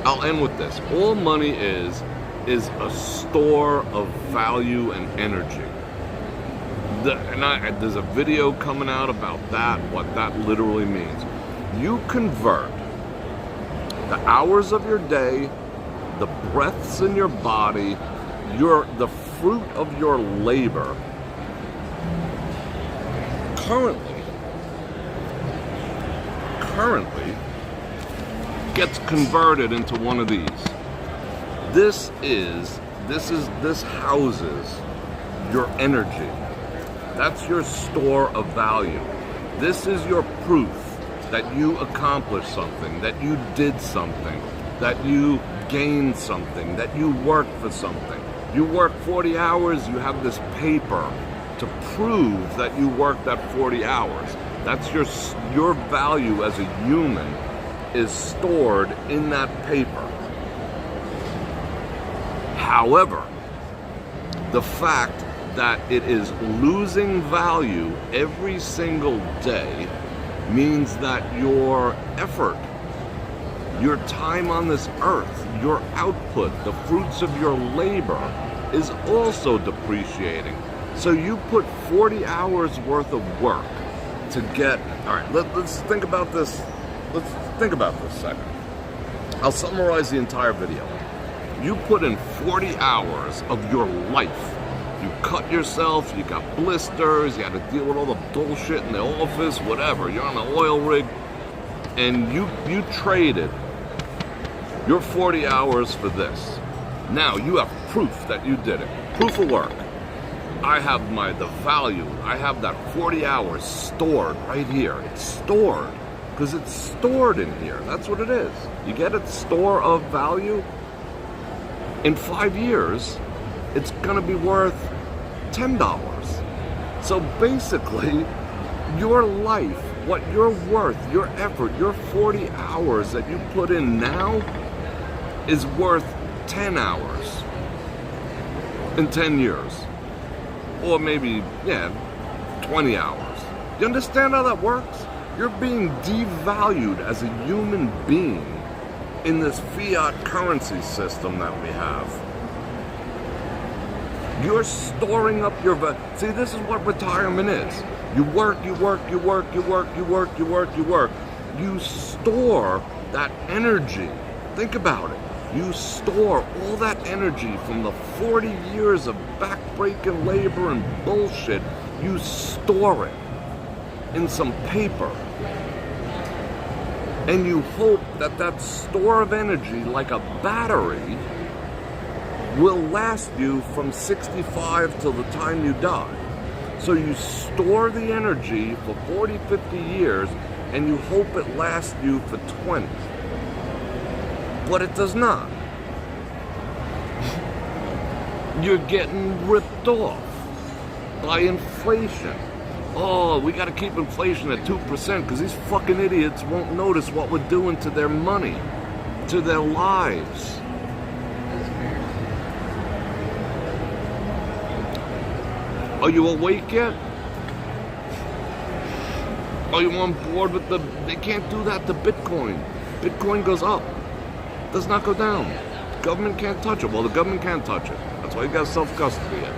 I'll end with this. All money is a store of value and energy. There's a video coming out about that, what that literally means. You convert the hours of your day, the breaths in your body, the fruit of your labor currently currently gets converted into one of these. This houses your energy. That's your store of value. This is your proof that you accomplished something, that you did something, that you gained something, that you worked for something. You work 40 hours, you have this paper to prove that you worked that 40 hours. That's your value as a human is stored in that paper. However, the fact that it is losing value every single day means that your effort, your time on this earth, your output, the fruits of your labor is also depreciating. So you put 40 hours worth of work to get, all right, let's think about this. Let's think about this a second. I'll summarize the entire video. You put in 40 hours of your life. You cut yourself, you got blisters, you had to deal with all the bullshit in the office, whatever. You're on an oil rig, and you traded your 40 hours for this. Now you have proof that you did it. Proof of work. I have the value. I have that 40 hours stored right here. It's stored because it's stored in here. That's what it is. You get it, store of value. In 5 years, it's gonna be worth $10. So basically, your life, what you're worth, your effort, your 40 hours that you put in now is worth 10 hours in 10 years. Or maybe, 20 hours. You understand how that works? You're being devalued as a human being in this fiat currency system that we have. You're storing up your value. See, this is what retirement is. You work, you work, you work, you work, you work, you work, you work. You store that energy. Think about it. You store all that energy from the 40 years of backbreaking labor and bullshit. You store it in some paper. And you hope that that store of energy, like a battery, will last you from 65 till the time you die. So you store the energy for 40, 50 years, and you hope it lasts you for 20. But it does not. You're getting ripped off by inflation. Oh, we gotta keep inflation at 2% because these fucking idiots won't notice what we're doing to their money, to their lives. Are you awake yet? Are you on board with they can't do that to Bitcoin. Bitcoin goes up, does not go down. Government can't touch it. Well, the government can't touch it. That's why you got self-custody it.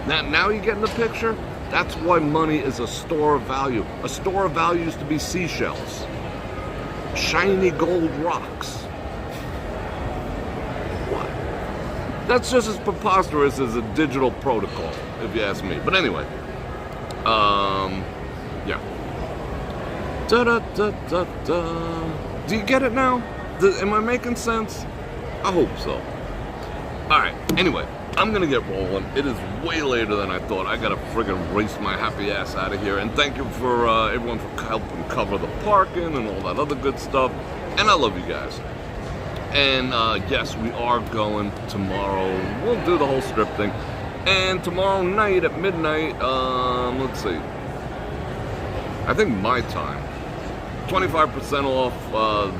Now you get in the picture? That's why money is a store of value. A store of value used to be seashells. Shiny gold rocks. What? That's just as preposterous as a digital protocol, if you ask me. But anyway. Yeah. Da-da-da-da-da. Do you get it now? Am I making sense? I hope so. Alright, anyway, I'm gonna get rolling. It is way later than I thought. I gotta friggin' race my happy ass out of here. And thank you for everyone for helping cover the parking and all that other good stuff. And I love you guys. And yes, we are going tomorrow. We'll do the whole strip thing. And tomorrow night at midnight, let's see. I think my time. 25% off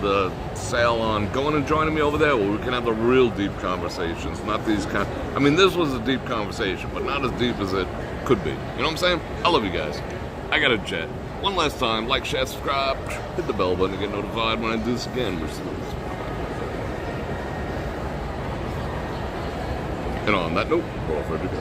the sale on going and joining me over there where we can have the real deep conversations, not these I mean, this was a deep conversation, but not as deep as it could be. You know what I'm saying? I love you guys. I got a jet. One last time, like, share, subscribe, hit the bell button to get notified when I do this again. And on that note, Bror Fredrik.